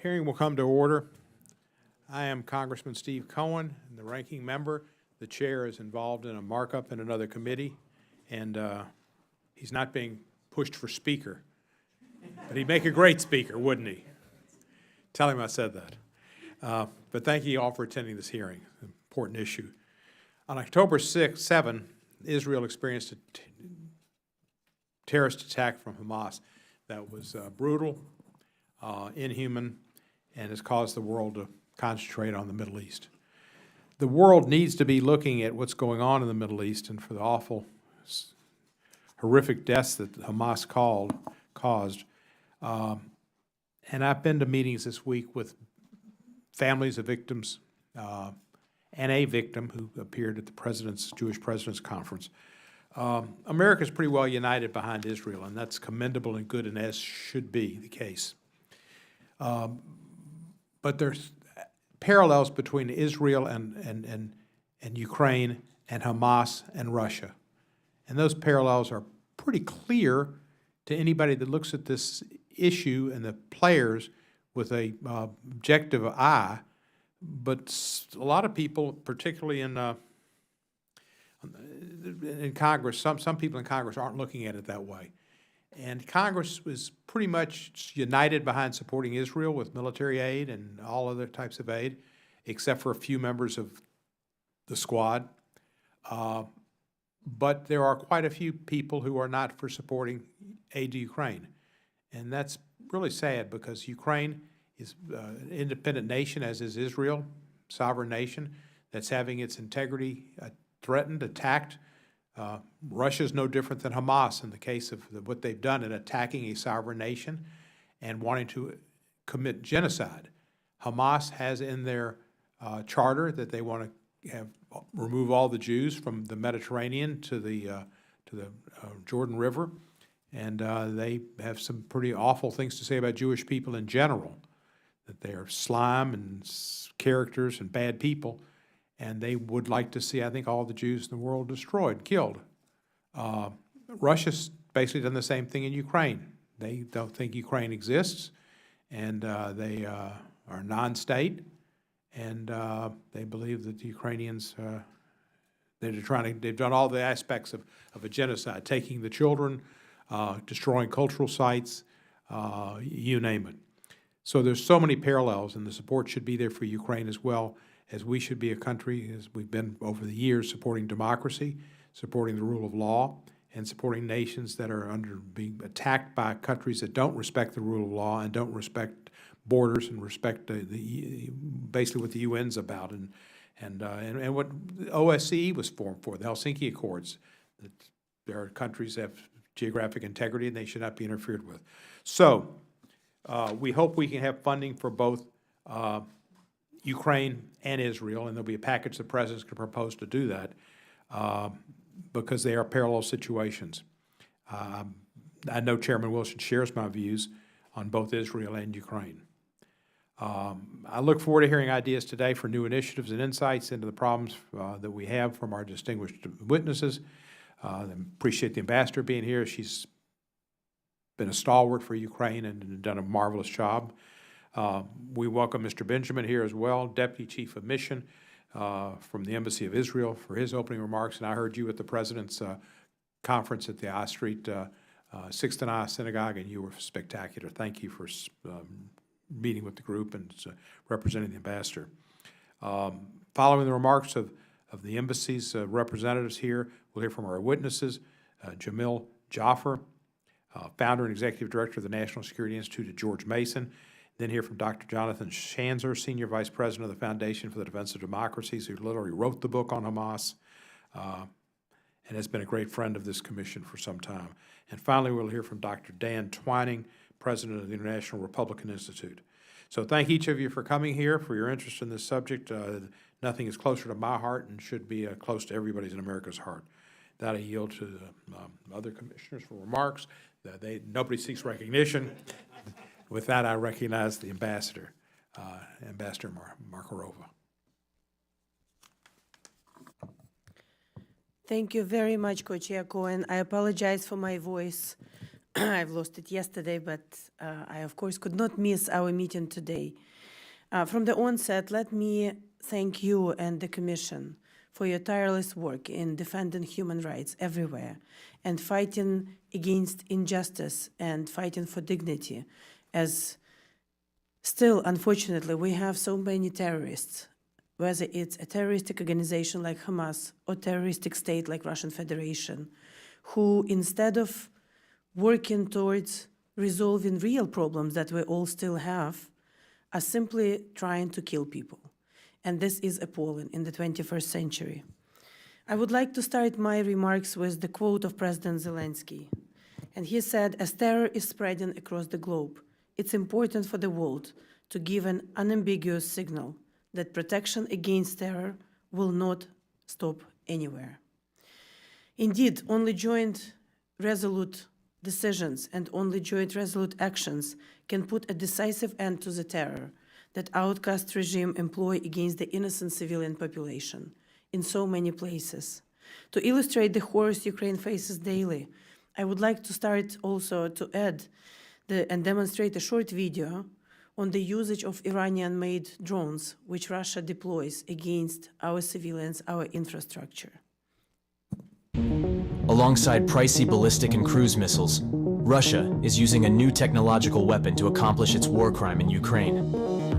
Hearing will come to order. I am Congressman Steve Cohen, the ranking member. The chair is involved in a markup in another committee, and he's not being pushed for speaker. But he'd make a great speaker, wouldn't he? Tell him I said that. But thank you all for attending this hearing, an important issue. On October 7, Israel experienced a terrorist attack from Hamas that was brutal, inhuman, and has caused the world to concentrate on the Middle East. The world needs to be looking at what's going on in the Middle East and for the awful, horrific deaths that Hamas caused. And I've been to meetings this week with families of victims and a victim who appeared at the Jewish President's Conference. America's pretty well united behind Israel, and that's commendable and good, and as should be the case. But there's parallels between Israel and Ukraine and Hamas and Russia. And those parallels are pretty clear to anybody that looks at this issue and the players with a objective eye. But a lot of people, particularly in Congress, some people in Congress aren't looking at it that way. And Congress was pretty much united behind supporting Israel with military aid and all other types of aid, except for a few members of the squad. But there are quite a few people who are not for supporting aid to Ukraine. And that's really sad because Ukraine is an independent nation, as is Israel, sovereign nation, that's having its integrity threatened, attacked. Russia's no different than Hamas in the case of what they've done in attacking a sovereign nation and wanting to commit genocide. Hamas has in their charter that they want to remove all the Jews from the Mediterranean to the Jordan River, and they have some pretty awful things to say about Jewish people in general, that they are slime and characters and bad people. And they would like to see, I think, all the Jews in the world destroyed, killed. Russia's basically done the same thing in Ukraine. They don't think Ukraine exists, and they are non-state, and they believe that the Ukrainians, they've done all the aspects of a genocide, taking the children, destroying cultural sites, you name it. So there's so many parallels, and the support should be there for Ukraine as well, as we should be a country, as we've been over the years, supporting democracy, supporting the rule of law, and supporting nations that are being attacked by countries that don't respect the rule of law and don't respect borders and respect basically what the UN's about and what OSCE was formed for, the Helsinki Accords. That there are countries that have geographic integrity and they should not be interfered with. So we hope we can have funding for both Ukraine and Israel, and there'll be a package the President's going to propose to do that because they are parallel situations. I know Chairman Wilson shares my views on both Israel and Ukraine. I look forward to hearing ideas today for new initiatives and insights into the problems that we have from our distinguished witnesses. I appreciate the ambassador being here. She's been a stalwart for Ukraine and done a marvelous job. We welcome Mr. Benjamin here as well, Deputy Chief of Mission from the Embassy of Israel, for his opening remarks. And I heard you at the President's conference at the I Street 6th and I Synagogue, and you were spectacular. Thank you for meeting with the group and representing the ambassador. Following the remarks of the embassy's representatives here, we'll hear from our witnesses, Jamil Jaffer, founder and executive director of the National Security Institute at George Mason. Then hear from Dr. Jonathan Schanzer, Senior Vice President of the Foundation for the Defense of Democracies, who literally wrote the book on Hamas and has been a great friend of this commission for some time. And finally, we'll hear from Dr. Dan Twining, President of the International Republican Institute. So thank each of you for coming here, for your interest in this subject. Nothing is closer to my heart and should be close to everybody's in America's heart. That I yield to the other commissioners for remarks. Nobody seeks recognition. With that, I recognize the ambassador, Ambassador Markarova. Thank you very much, Co-Chair Cohen. I apologize for my voice. I've lost it yesterday, but I, of course, could not miss our meeting today. From the onset, let me thank you and the Commission for your tireless work in defending human rights everywhere and fighting against injustice and fighting for dignity, as still, unfortunately, we have so many terrorists, whether it's a terroristic organization like Hamas or terroristic state like Russian Federation, who instead of working towards resolving real problems that we all still have, are simply trying to kill people. And this is appalling in the 21st century. I would like to start my remarks with the quote of President Zelensky. And he said, as terror is spreading across the globe, it's important for the world to give an unambiguous signal that protection against terror will not stop anywhere. Indeed, only joint resolute decisions and only joint resolute actions can put a decisive end to the terror that outcast regime employ against the innocent civilian population in so many places. To illustrate the horrors Ukraine faces daily, I would like to start also to add and demonstrate a short video on the usage of Iranian-made drones, which Russia deploys against our civilians, our infrastructure. Alongside pricey ballistic and cruise missiles, Russia is using a new technological weapon to accomplish its war crime in Ukraine.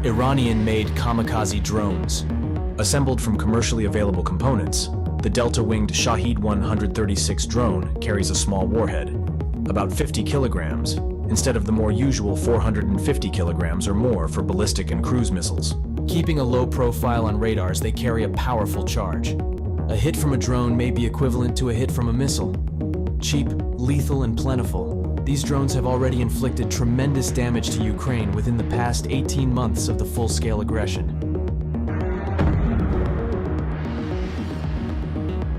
Iranian-made kamikaze drones. Assembled from commercially available components, the delta-winged Shahed 136 drone carries a small warhead, about 50 kilograms, instead of the more usual 450 kilograms or more for ballistic and cruise missiles. Keeping a low profile on radars, they carry a powerful charge. A hit from a drone may be equivalent to a hit from a missile. Cheap, lethal, and plentiful, these drones have already inflicted tremendous damage to Ukraine within the past 18 months of the full-scale aggression.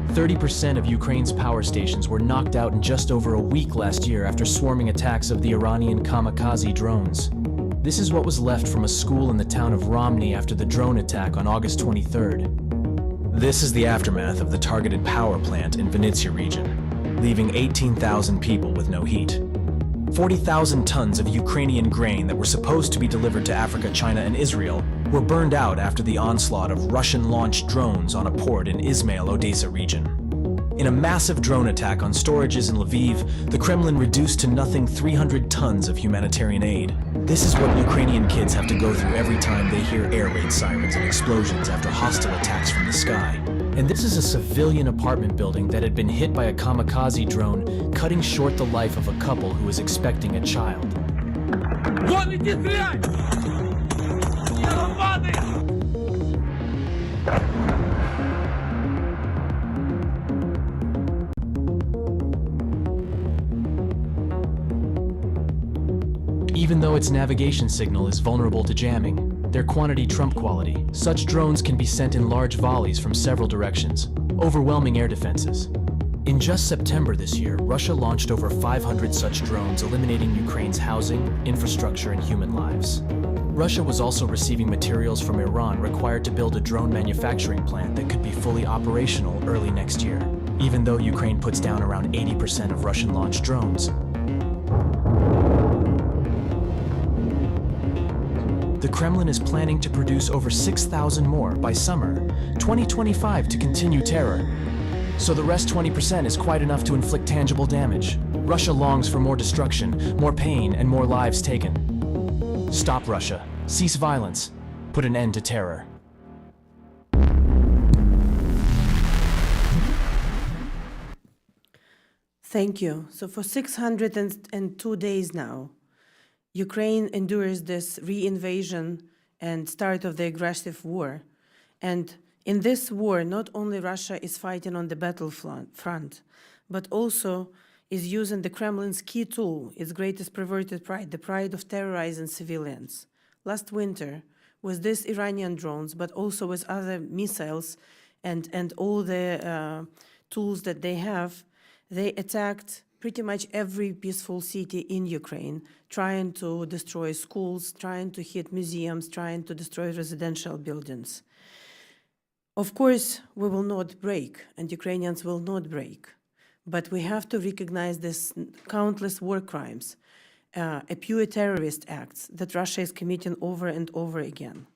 30% of Ukraine's power stations were knocked out in just over a week last year after swarming attacks of the Iranian kamikaze drones. This is what was left from a school in the town of Romny after the drone attack on August 23rd. This is the aftermath of the targeted power plant in Vinnytsia region, leaving 18,000 people with no heat. 40,000 tons of Ukrainian grain that were supposed to be delivered to Africa, China, and Israel were burned out after the onslaught of Russian-launched drones on a port in Izmail, Odessa region. In a massive drone attack on storages in Lviv, the Kremlin reduced to nothing 300 tons of humanitarian aid. This is what Ukrainian kids have to go through every time they hear air raid sirens and explosions after hostile attacks from the sky. And this is a civilian apartment building that had been hit by a kamikaze drone, cutting short the life of a couple who was expecting a child. Even though its navigation signal is vulnerable to jamming, their quantity trump quality, such drones can be sent in large volleys from several directions, overwhelming air defenses. In just September this year, Russia launched over 500 such drones, eliminating Ukraine's housing, infrastructure, and human lives. Russia was also receiving materials from Iran required to build a drone manufacturing plant that could be fully operational early next year, even though Ukraine puts down around 80% of Russian-launched drones. The Kremlin is planning to produce over 6,000 more by summer 2025 to continue terror. So the rest 20% is quite enough to inflict tangible damage. Russia longs for more destruction, more pain, and more lives taken. Stop Russia. Cease violence. Put an end to terror. Thank you. So for 602 days now, Ukraine endures this re-invasion and start of the aggressive war. And in this war, not only Russia is fighting on the battlefront, but also is using the Kremlin's key tool, its greatest perverted pride, the pride of terrorizing civilians. Last winter, with these Iranian drones, but also with other missiles and all the tools that they have, they attacked pretty much every peaceful city in Ukraine, trying to destroy schools, trying to hit museums, trying to destroy residential buildings. Of course, we will not break, and Ukrainians will not break. but we have to recognize this countless war crimes, a pure terrorist acts that Russia is committing over and over again.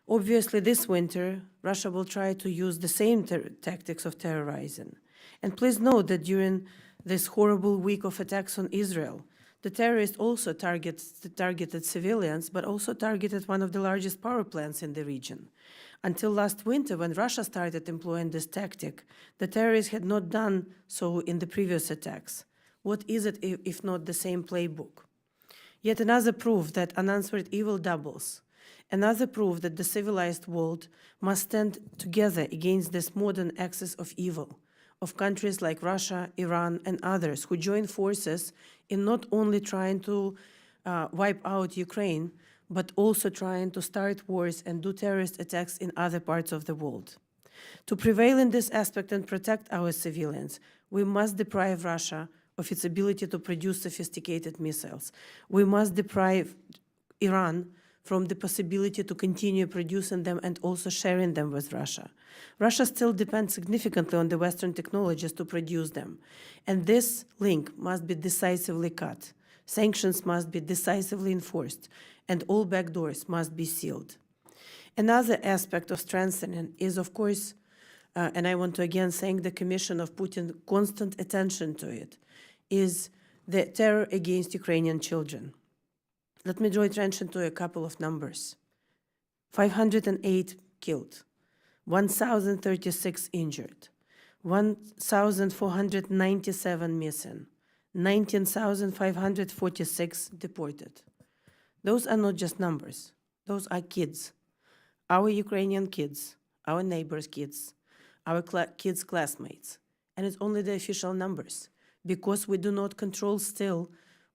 Obviously, this winter, Russia will try to use the same tactics of terrorizing. And please note that during this horrible week of attacks on Israel, the terrorists also targeted civilians, but also targeted one of the largest power plants in the region. Until last winter, when Russia started employing this tactic, the terrorists had not done so in the previous attacks. What is it if not the same playbook? Yet another proof that unanswered evil doubles. Another proof that the civilized world must stand together against this modern axis of evil, of countries like Russia, Iran, and others who join forces in not only trying to wipe out Ukraine, but also trying to start wars and do terrorist attacks in other parts of the world. To prevail in this aspect and protect our civilians, we must deprive Russia of its ability to produce sophisticated missiles. We must deprive Iran from the possibility to continue producing them and also sharing them with Russia. Russia still depends significantly on the Western technologies to produce them, and this link must be decisively cut. Sanctions must be decisively enforced, and all backdoors must be sealed. Another aspect of strengthening is, of course, and I want to again thank the Commission for putting constant attention to it, is the terror against Ukrainian children. Let me draw attention to a couple of numbers. 508 killed, 1,036 injured, 1,497 missing, 19,546 deported. Those are not just numbers. Those are kids. Our Ukrainian kids, our neighbors' kids, our kids' classmates. And it's only the official numbers, because we do not control still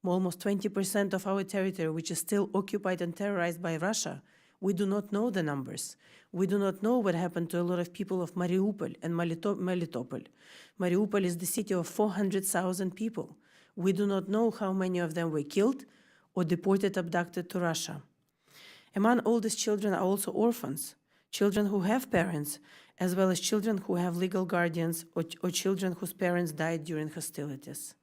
almost 20% of our territory, which is still occupied and terrorized by Russia. We do not know the numbers. We do not know what happened to a lot of people of Mariupol and Melitopol. Mariupol is the city of 400,000 people. We do not know how many of them were killed or deported, abducted to Russia. Among all these children are also orphans, children who have parents, as well as children who have legal guardians or children whose parents died during hostilities.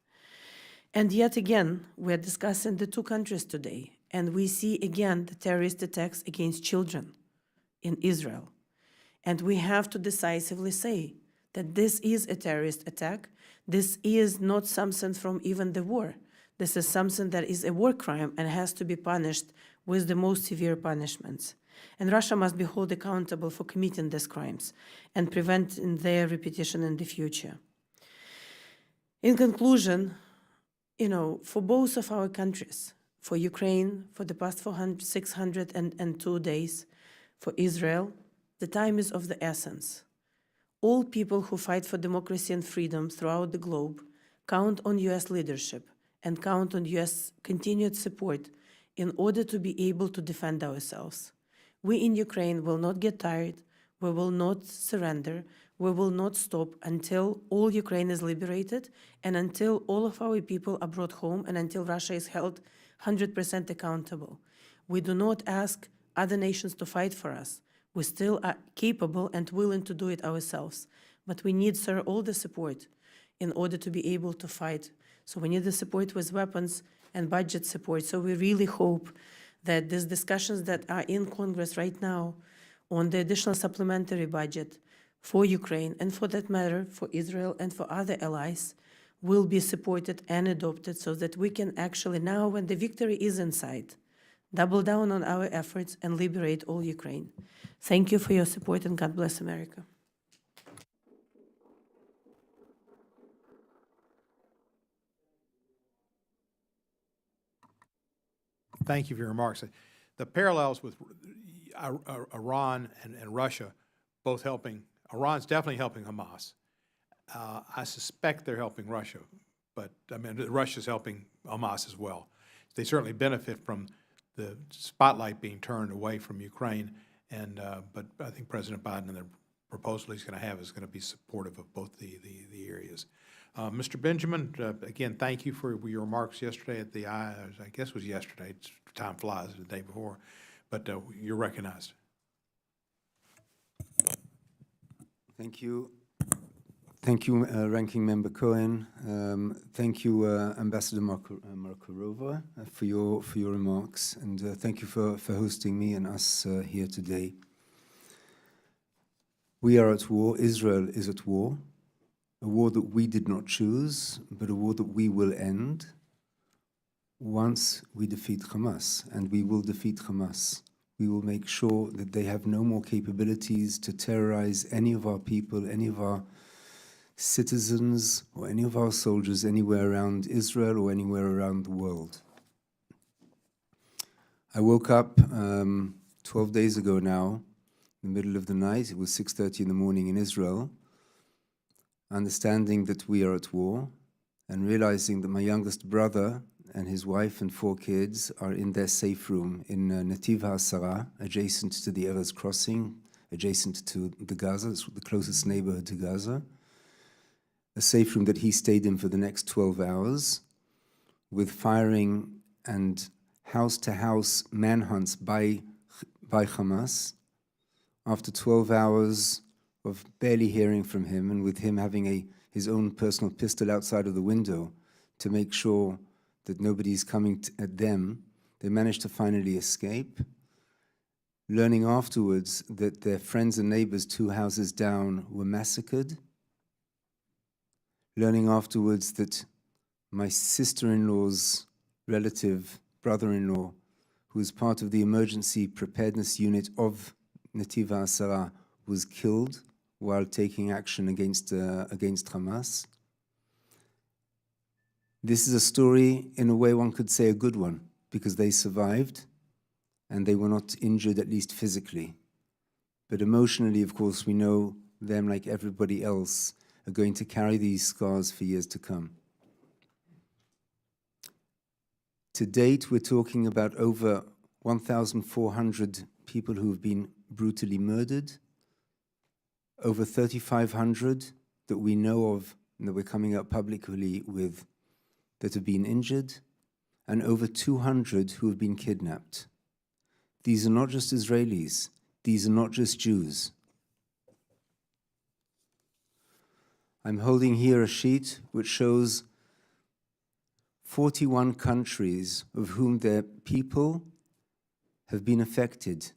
And yet again, we're discussing the two countries today, and we see again the terrorist attacks against children in Israel. And we have to decisively say that this is a terrorist attack. This is not something from even the war. This is something that is a war crime and has to be punished with the most severe punishments. And Russia must be held accountable for committing these crimes and preventing their repetition in the future. In conclusion, for both of our countries, for Ukraine, for the past 602 days, for Israel, the time is of the essence. All people who fight for democracy and freedom throughout the globe count on U.S. leadership and count on U.S. continued support in order to be able to defend ourselves. We in Ukraine will not get tired, we will not surrender, we will not stop until all Ukraine is liberated and until all of our people are brought home and until Russia is held 100% accountable. We do not ask other nations to fight for us. We still are capable and willing to do it ourselves. But we need, sir, all the support in order to be able to fight. So we need the support with weapons and budget support. So we really hope that these discussions that are in Congress right now on the additional supplementary budget for Ukraine, and for that matter, for Israel and for other allies, will be supported and adopted so that we can actually now, when the victory is in sight, double down on our efforts and liberate all Ukraine. Thank you for your support, and God bless America. Thank you for your remarks. The parallels with Iran and Russia, both helping, Iran's definitely helping Hamas. I suspect they're helping Russia, but I mean, Russia's helping Hamas as well. They certainly benefit from the spotlight being turned away from Ukraine, and but I think President Biden and the proposal he's going to have is going to be supportive of both the areas. Mr. Benjamin, again, thank you for your remarks yesterday at the, I guess it was yesterday, time flies, the day before, but you're recognized. Thank you. Thank you, Ranking Member Cohen. Thank you, Ambassador Markarova, for your remarks, and thank you for hosting me and us here today. We are at war. Israel is at war, a war that we did not choose, but a war that we will end once we defeat Hamas, and we will defeat Hamas. We will make sure that they have no more capabilities to terrorize any of our people, any of our citizens, or any of our soldiers anywhere around Israel or anywhere around the world. I woke up 12 days ago now, in the middle of the night. It was 6:30 in the morning in Israel, understanding that we are at war and realizing that my youngest brother and his wife and 4 kids are in their safe room in Netiv HaSara, adjacent to the Erez crossing, adjacent to the Gaza, it's the closest neighborhood to Gaza. A safe room that he stayed in for the next 12 hours, with firing and house-to-house manhunts by Hamas. After 12 hours of barely hearing from him, and with him having his own personal pistol outside of the window to make sure that nobody's coming at them, they managed to finally escape. Learning afterwards that their friends and neighbors 2 houses down were massacred. Learning afterwards that my sister-in-law's relative, brother-in-law, who was part of the emergency preparedness unit of Netiv HaSara, was killed while taking action against Hamas. This is a story, in a way one could say a good one, because they survived and they were not injured, at least physically. But emotionally, of course, we know them, like everybody else, are going to carry these scars for years to come. To date, we're talking about over 1,400 people who have been brutally murdered, over 3,500 that we know of and that we're coming up publicly with that have been injured, and over 200 who have been kidnapped. These are not just Israelis, these are not just Jews. I'm holding here a sheet which shows 41 countries of whom their people have been affected,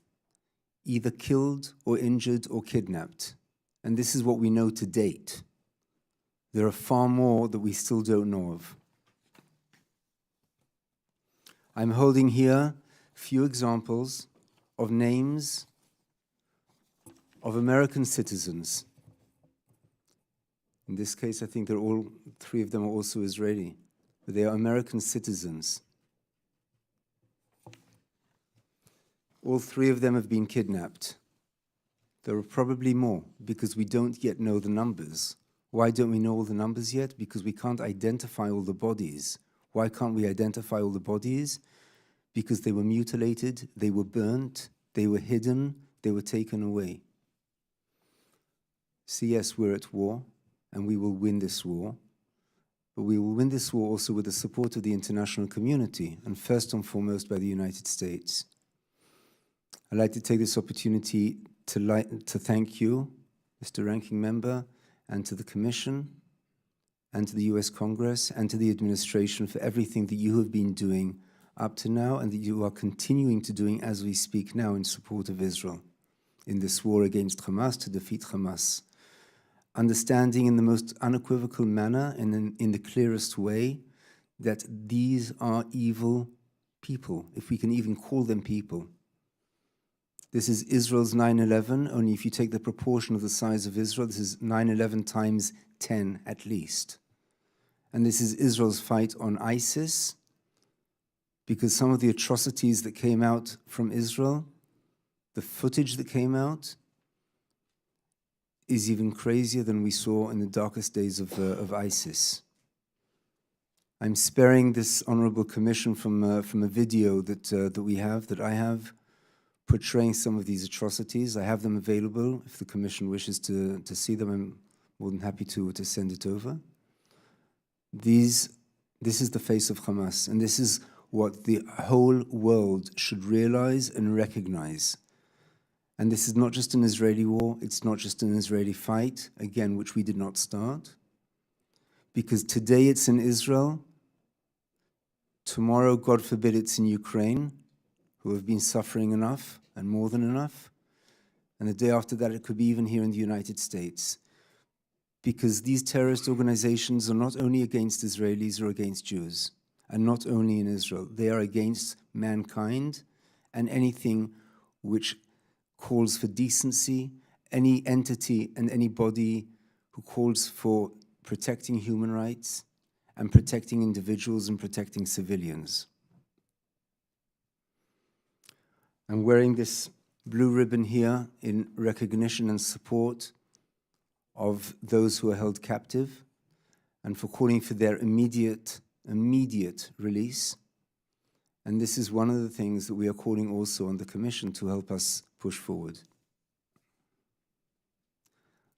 either killed or injured or kidnapped. And this is what we know to date. There are far more that we still don't know of. I'm holding here a few examples of names of American citizens. In this case, I think they're all 3 of them are also Israeli, but they are American citizens. All 3 of them have been kidnapped. There are probably more, because we don't yet know the numbers. Why don't we know all the numbers yet? Because we can't identify all the bodies. Why can't we identify all the bodies? Because they were mutilated, they were burnt, they were hidden, they were taken away. So yes, we're at war, and we will win this war. But we will win this war also with the support of the international community, and first and foremost by the United States. I'd like to take this opportunity to thank you, Mr. Ranking Member, and to the Commission, and to the US Congress, and to the administration for everything that you have been doing up to now, and that you are continuing to doing as we speak now in support of Israel in this war against Hamas, to defeat Hamas. Understanding in the most unequivocal manner and in the clearest way that these are evil people, if we can even call them people. This is Israel's 9/11, only if you take the proportion of the size of Israel, this is 9/11 times 10 at least. And this is Israel's fight on ISIS, because some of the atrocities that came out from Israel, the footage that came out, is even crazier than we saw in the darkest days of ISIS. I'm sparing this honorable commission from a video that I have, portraying some of these atrocities. I have them available. If the commission wishes to see them, I'm more than happy to send it over. This is the face of Hamas, and this is what the whole world should realize and recognize. And this is not just an Israeli war, it's not just an Israeli fight, again, which we did not start. Because today it's in Israel, tomorrow, God forbid, it's in Ukraine, who have been suffering enough and more than enough. And the day after that, it could be even here in the United States. Because these terrorist organizations are not only against Israelis or against Jews, and not only in Israel. They are against mankind and anything which calls for decency, any entity and any body who calls for protecting human rights and protecting individuals and protecting civilians. I'm wearing this blue ribbon here in recognition and support of those who are held captive and for calling for their immediate release. And this is one of the things that we are calling also on the Commission to help us push forward.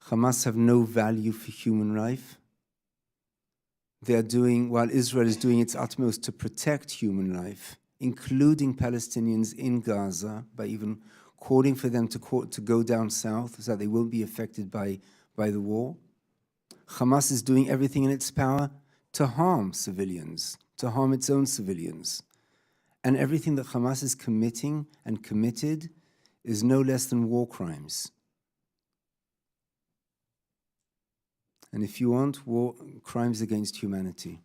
Hamas have no value for human life. They are doing, while Israel is doing its utmost to protect human life, including Palestinians in Gaza, by even calling for them to go down south so that they won't be affected by the war. Hamas is doing everything in its power to harm civilians, to harm its own civilians. And everything that Hamas is committing and committed is no less than war crimes. And if you want, war crimes against humanity.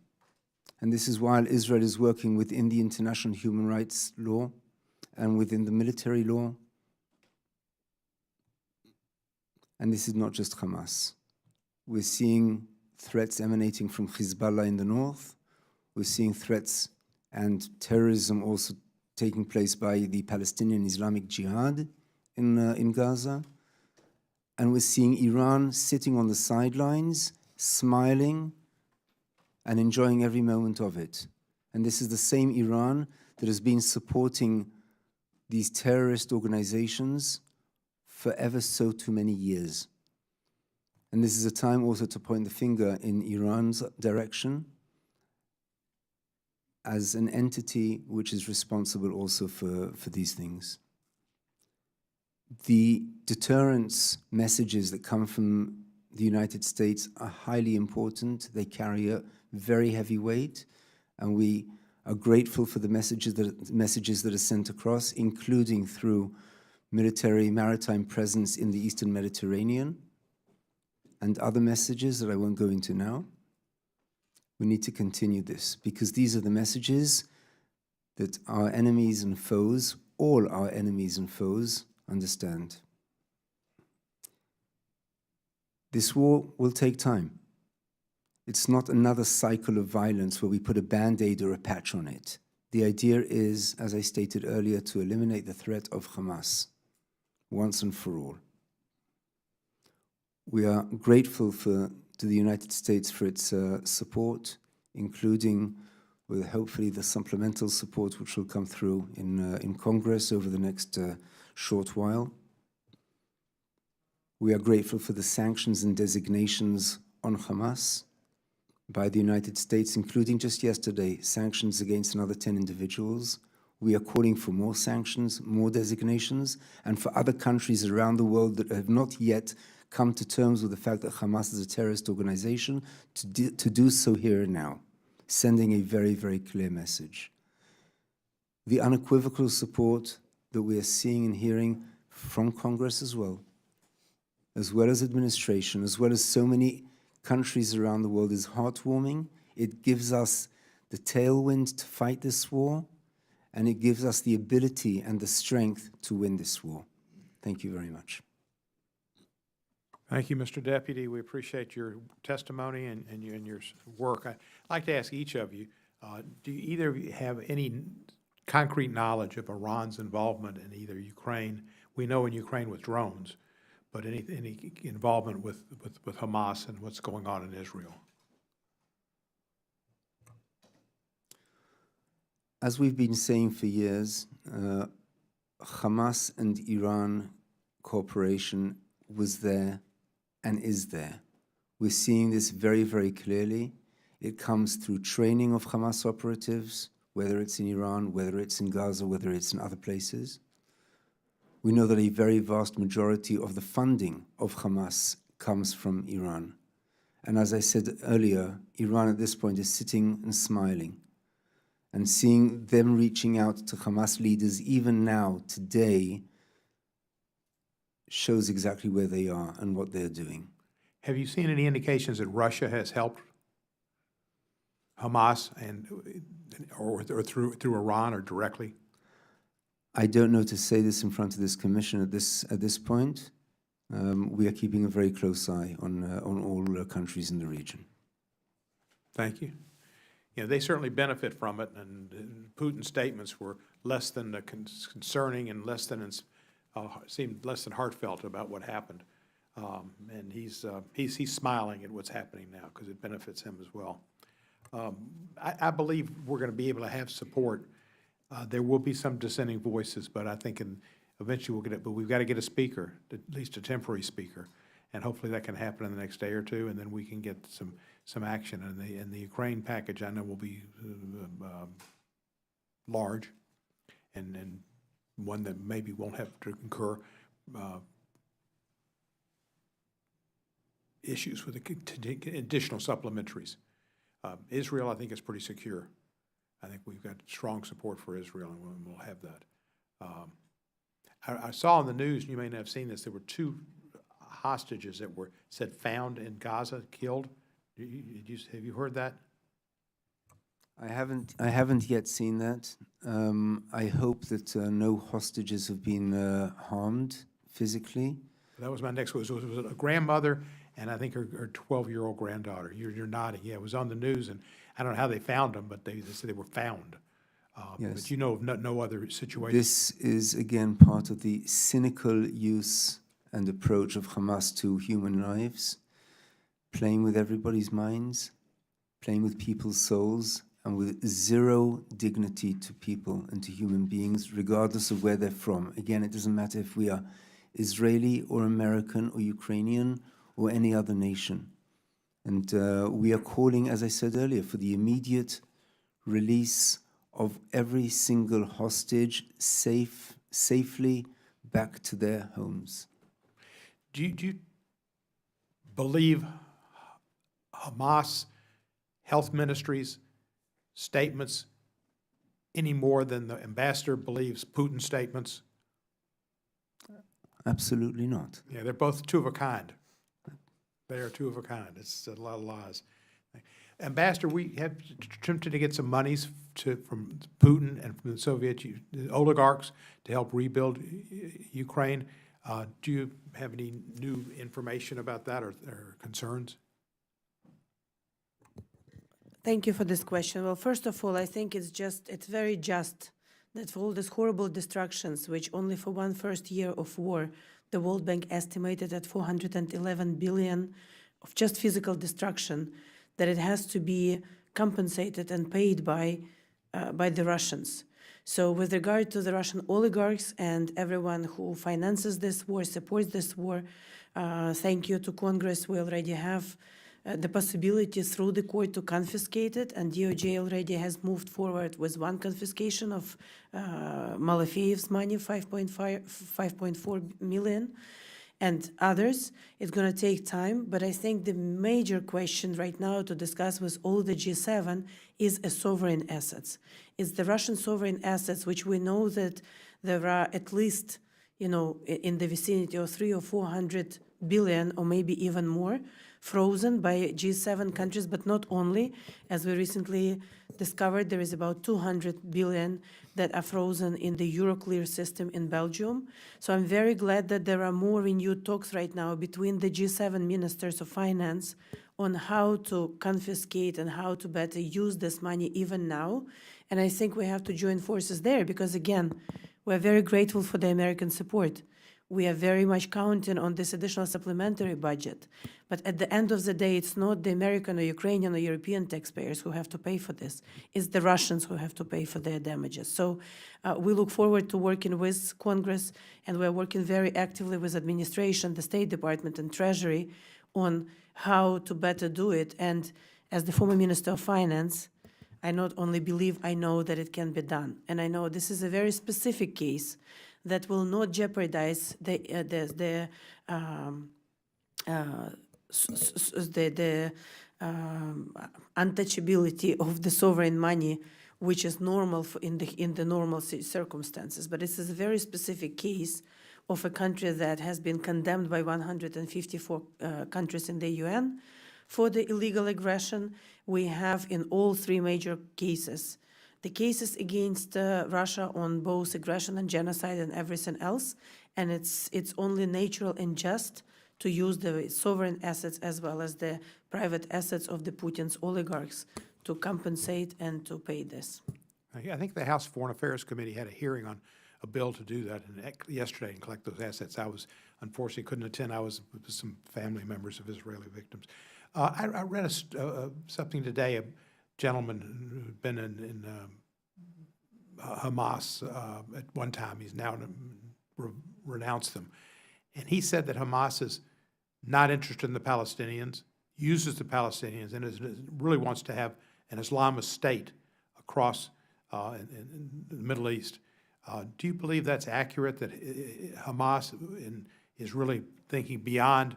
And this is why Israel is working within the international human rights law and within the military law. And this is not just Hamas. We're seeing threats emanating from Hezbollah in the north. We're seeing threats and terrorism also taking place by the Palestinian Islamic Jihad in Gaza. And we're seeing Iran sitting on the sidelines, smiling and enjoying every moment of it. And this is the same Iran that has been supporting these terrorist organizations for ever so too many years. And this is a time also to point the finger in Iran's direction as an entity which is responsible also for these things. The deterrence messages that come from the United States are highly important. They carry a very heavy weight, and we are grateful for the messages that are sent across, including through military maritime presence in the Eastern Mediterranean and other messages that I won't go into now. We need to continue this because these are the messages that our enemies and foes, all our enemies and foes, understand. This war will take time. It's not another cycle of violence where we put a band-aid or a patch on it. The idea is, as I stated earlier, to eliminate the threat of Hamas once and for all. We are grateful to the United States for its support, including with hopefully the supplemental support which will come through in Congress over the next short while. We are grateful for the sanctions and designations on Hamas by the United States, including just yesterday, sanctions against another 10 individuals. We are calling for more sanctions, more designations, and for other countries around the world that have not yet come to terms with the fact that Hamas is a terrorist organization to do so here and now, sending a very, very clear message. The unequivocal support that we are seeing and hearing from Congress as well as administration, as well as so many countries around the world is heartwarming. It gives us the tailwind to fight this war, and it gives us the ability and the strength to win this war. Thank you very much. Thank you, Mr. Deputy. We appreciate your testimony and your work. I'd like to ask each of you, do you either have any concrete knowledge of Iran's involvement in either Ukraine? We know in Ukraine with drones, but any involvement with Hamas and what's going on in Israel? As we've been saying for years, Hamas and Iran cooperation was there and is there. We're seeing this very, very clearly. It comes through training of Hamas operatives, whether it's in Iran, whether it's in Gaza, whether it's in other places. We know that a very vast majority of the funding of Hamas comes from Iran. And as I said earlier, Iran at this point is sitting and smiling. And seeing them reaching out to Hamas leaders even now, today, shows exactly where they are and what they're doing. Have you seen any indications that Russia has helped Hamas or through Iran or directly? I don't know to say this in front of this commission at this point. We are keeping a very close eye on all countries in the region. Thank you. You know, they certainly benefit from it, and Putin's statements were less than concerning and seemed less than heartfelt about what happened. And he's smiling at what's happening now because it benefits him as well. I believe we're going to be able to have support. There will be some dissenting voices, but I think eventually we'll get it. But we've got to get a speaker, at least a temporary speaker, and hopefully that can happen in the next day or two, and then we can get some action. And the Ukraine package, I know, will be large, and one that maybe won't have to incur issues with additional supplementaries. Israel, I think, is pretty secure. I think we've got strong support for Israel, and we'll have that. I saw in the news, and you may not have seen this, there were 2 hostages that were said found in Gaza, killed. Have you heard that? I haven't yet seen that. I hope that no hostages have been harmed physically. That was my next one. It was a grandmother and I think her 12-year-old granddaughter. You're nodding. Yeah, it was on the news, and I don't know how they found them, but they said they were found. Yes. But you know of no other situation. This is, again, part of the cynical use and approach of Hamas to human lives, playing with everybody's minds, playing with people's souls, and with zero dignity to people and to human beings, regardless of where they're from. Again, it doesn't matter if we are Israeli or American or Ukrainian or any other nation. And we are calling, as I said earlier, for the immediate release of every single hostage safely back to their homes. Do you believe Hamas health ministries' statements any more than the ambassador believes Putin's statements? Absolutely not. Yeah, they're both two of a kind. They are two of a kind. It's a lot of lies. Ambassador, we have attempted to get some monies from Putin and from the Soviet oligarchs to help rebuild Ukraine. Do you have any new information about that or concerns? Thank you for this question. Well, first of all, I think it's very just that for all these horrible destructions, which only for one first year of war, the World Bank estimated at 411 billion of just physical destruction, that it has to be compensated and paid by the Russians. So with regard to the Russian oligarchs and everyone who finances this war, supports this war, thank you to Congress. We already have the possibility through the court to confiscate it, and DOJ already has moved forward with one confiscation of Malafeyev's money, 5.4 million, and others. It's going to take time, but I think the major question right now to discuss with all the G7 is a sovereign assets. It's the Russian sovereign assets, which we know that there are at least, in the vicinity of 300 or 400 billion, or maybe even more, frozen by G7 countries, but not only. As we recently discovered, there is about 200 billion that are frozen in the Euroclear system in Belgium. So I'm very glad that there are more renewed talks right now between the G7 ministers of finance on how to confiscate and how to better use this money even now. And I think we have to join forces there because, again, we're very grateful for the American support. We are very much counting on this additional supplementary budget. But at the end of the day, it's not the American or Ukrainian or European taxpayers who have to pay for this. It's the Russians who have to pay for their damages. So we look forward to working with Congress, and we're working very actively with administration, the State Department, and Treasury on how to better do it. And as the former Minister of Finance, I not only believe, I know that it can be done. And I know this is a very specific case that will not jeopardize the untouchability of the sovereign money, which is normal in the normal circumstances. But this is a very specific case of a country that has been condemned by 154 countries in the UN for the illegal aggression. We have in all three major cases the cases against Russia on both aggression and genocide and everything else, and it's only natural and just to use the sovereign assets as well as the private assets of the Putin's oligarchs to compensate and to pay this. I think the House Foreign Affairs Committee had a hearing on a bill to do that yesterday and collect those assets. I was unfortunately couldn't attend. I was with some family members of Israeli victims. I read something today. A gentleman who'd been in Hamas at one time. He's now renounced them. And he said that Hamas is not interested in the Palestinians, uses the Palestinians, and really wants to have an Islamist state across in the Middle East. Do you believe that's accurate, that Hamas is really thinking beyond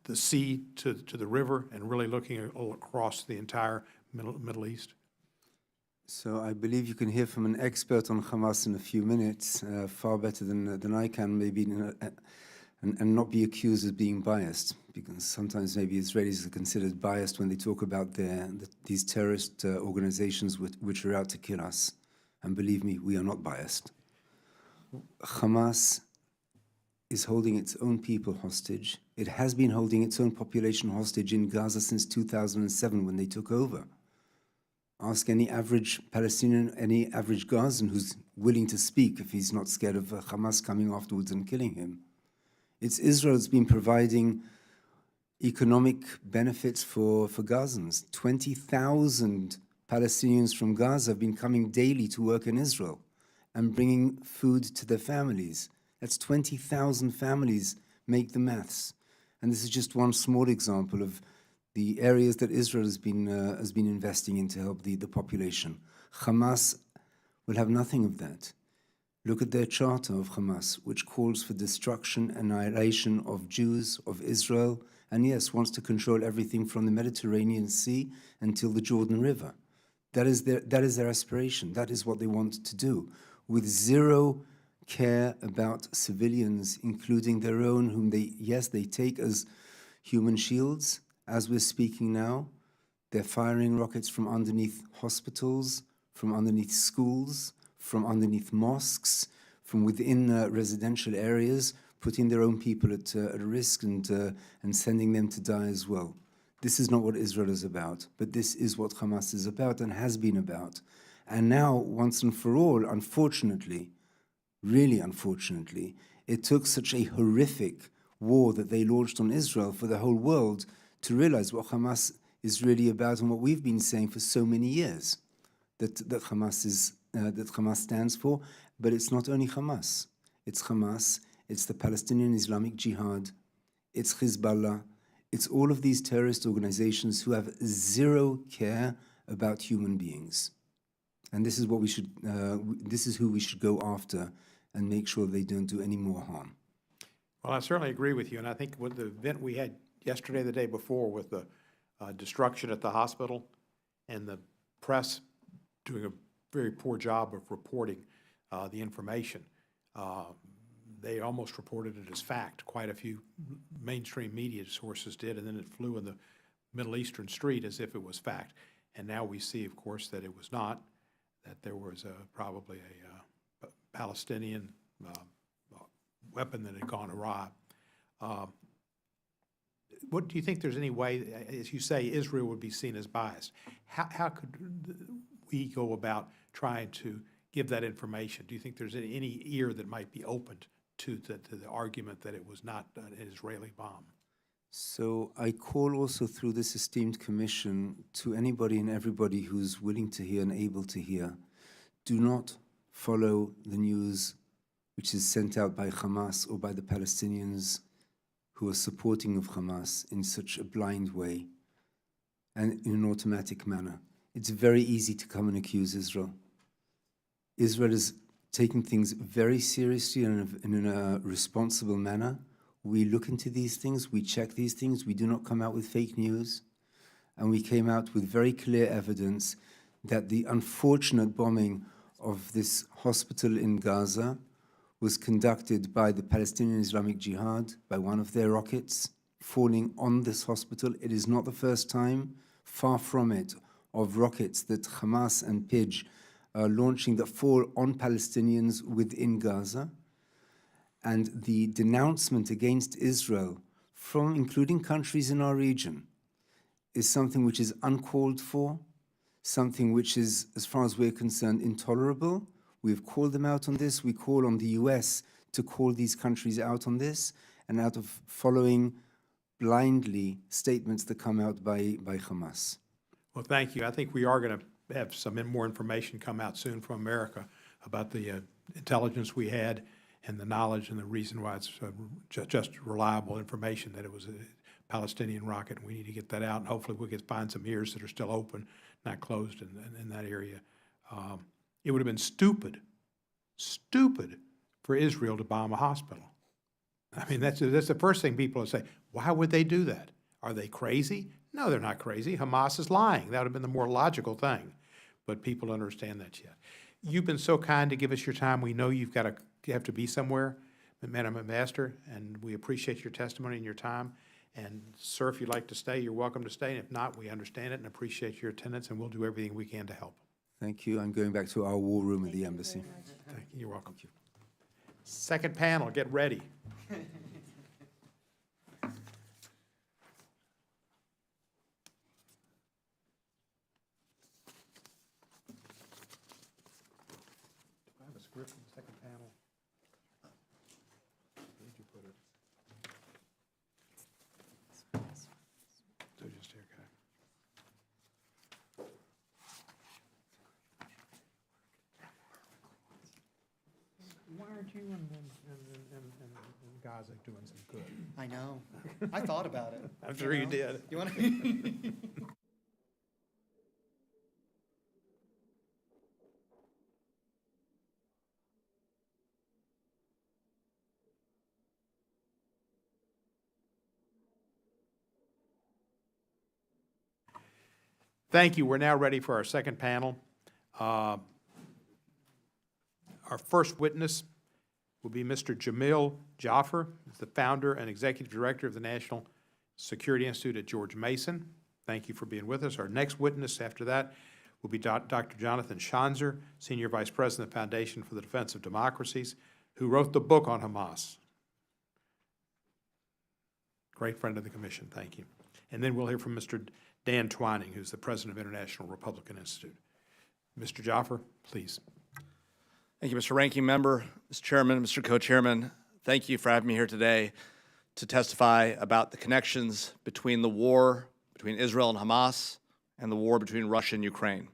the sea to the river and really looking across the entire Middle East? So I believe you can hear from an expert on Hamas in a few minutes, far better than I can, maybe, and not be accused of being biased, because sometimes maybe Israelis are considered biased when they talk about these terrorist organizations which are out to kill us. And believe me, we are not biased. Hamas is holding its own people hostage. It has been holding its own population hostage in Gaza since 2007 when they took over. Ask any average Palestinian, any average Gazan who's willing to speak if he's not scared of Hamas coming afterwards and killing him. It's Israel that's been providing economic benefits for Gazans. 20,000 Palestinians from Gaza have been coming daily to work in Israel and bringing food to their families. That's 20,000 families, make the maths. And this is just one small example of the areas that Israel has been investing in to help the population. Hamas will have nothing of that. Look at their charter of Hamas, which calls for destruction, annihilation of Jews, of Israel, and yes, wants to control everything from the Mediterranean Sea until the Jordan River. That is their aspiration. That is what they want to do, with zero care about civilians, including their own, whom they take as human shields. As we're speaking now, they're firing rockets from underneath hospitals, from underneath schools, from underneath mosques, from within residential areas, putting their own people at risk and sending them to die as well. This is not what Israel is about, but this is what Hamas is about and has been about. And now, once and for all, unfortunately, really unfortunately, it took such a horrific war that they launched on Israel for the whole world to realize what Hamas is really about and what we've been saying for so many years, that Hamas stands for. But it's not only Hamas. It's Hamas, it's the Palestinian Islamic Jihad, it's Hezbollah, it's all of these terrorist organizations who have zero care about human beings. And this is what this is who we should go after and make sure they don't do any more harm. Well, I certainly agree with you, and I think with the event we had yesterday, the day before, with the destruction at the hospital and the press doing a very poor job of reporting the information, they almost reported it as fact. Quite a few mainstream media sources did, and then it flew in the Middle Eastern street as if it was fact. And now we see, of course, that it was not, that there was probably a Palestinian weapon that had gone awry. What do you think there's any way, as you say, Israel would be seen as biased? How could we go about trying to give that information? Do you think there's any ear that might be opened to the argument that it was not an Israeli bomb? So I call also through this esteemed commission to anybody and everybody who's willing to hear and able to hear, do not follow the news which is sent out by Hamas or by the Palestinians who are supporting of Hamas in such a blind way and in an automatic manner. It's very easy to come and accuse Israel. Israel is taking things very seriously and in a responsible manner. We look into these things, we check these things, we do not come out with fake news. And we came out with very clear evidence that the unfortunate bombing of this hospital in Gaza was conducted by the Palestinian Islamic Jihad, by one of their rockets falling on this hospital. It is not the first time, far from it, of rockets that Hamas and PIJ are launching that fall on Palestinians within Gaza. And the denouncement against Israel from including countries in our region is something which is uncalled for, something which is, as far as we're concerned, intolerable. We've called them out on this. We call on the US to call these countries out on this, and out of following blindly statements that come out by Hamas. Well, thank you. I think we are going to have some more information come out soon from America about the intelligence we had and the knowledge and the reason why it's just reliable information that it was a Palestinian rocket. We need to get that out, and hopefully we can find some ears that are still open, not closed in that area. It would have been stupid for Israel to bomb a hospital. I mean, that's the first thing people will say. Why would they do that? Are they crazy? No, they're not crazy. Hamas is lying. That would have been the more logical thing. But people don't understand that yet. You've been so kind to give us your time. We know you have to be somewhere, Madam Ambassador, and we appreciate your testimony and your time. And, sir, if you'd like to stay, you're welcome to stay. And if not, we understand it and appreciate your attendance, and we'll do everything we can to help. Thank you. I'm going back to our war room at the embassy. Thank you. You're welcome. Second panel, get ready. I have a script in the second panel. Where'd you put it? So just here, okay. Why aren't you in Gaza doing some good? I know. I thought about it. I'm sure you did. You want to? Thank you. We're now ready for our second panel. Our first witness will be Mr. Jamil Jaffer, the founder and executive director of the National Security Institute at George Mason. Thank you for being with us. Our next witness after that will be Dr. Jonathan Schanzer, senior vice president of the Foundation for the Defense of Democracies, who wrote the book on Hamas. Great friend of the commission. Thank you. And then we'll hear from Mr. Dan Twining, who's the president of International Republican Institute. Mr. Jaffer, please. Thank you, Mr. Ranking Member, Mr. Chairman, Mr. Co-Chairman. Thank you for having me here today to testify about the connections between the war between Israel and Hamas and the war between Russia and Ukraine.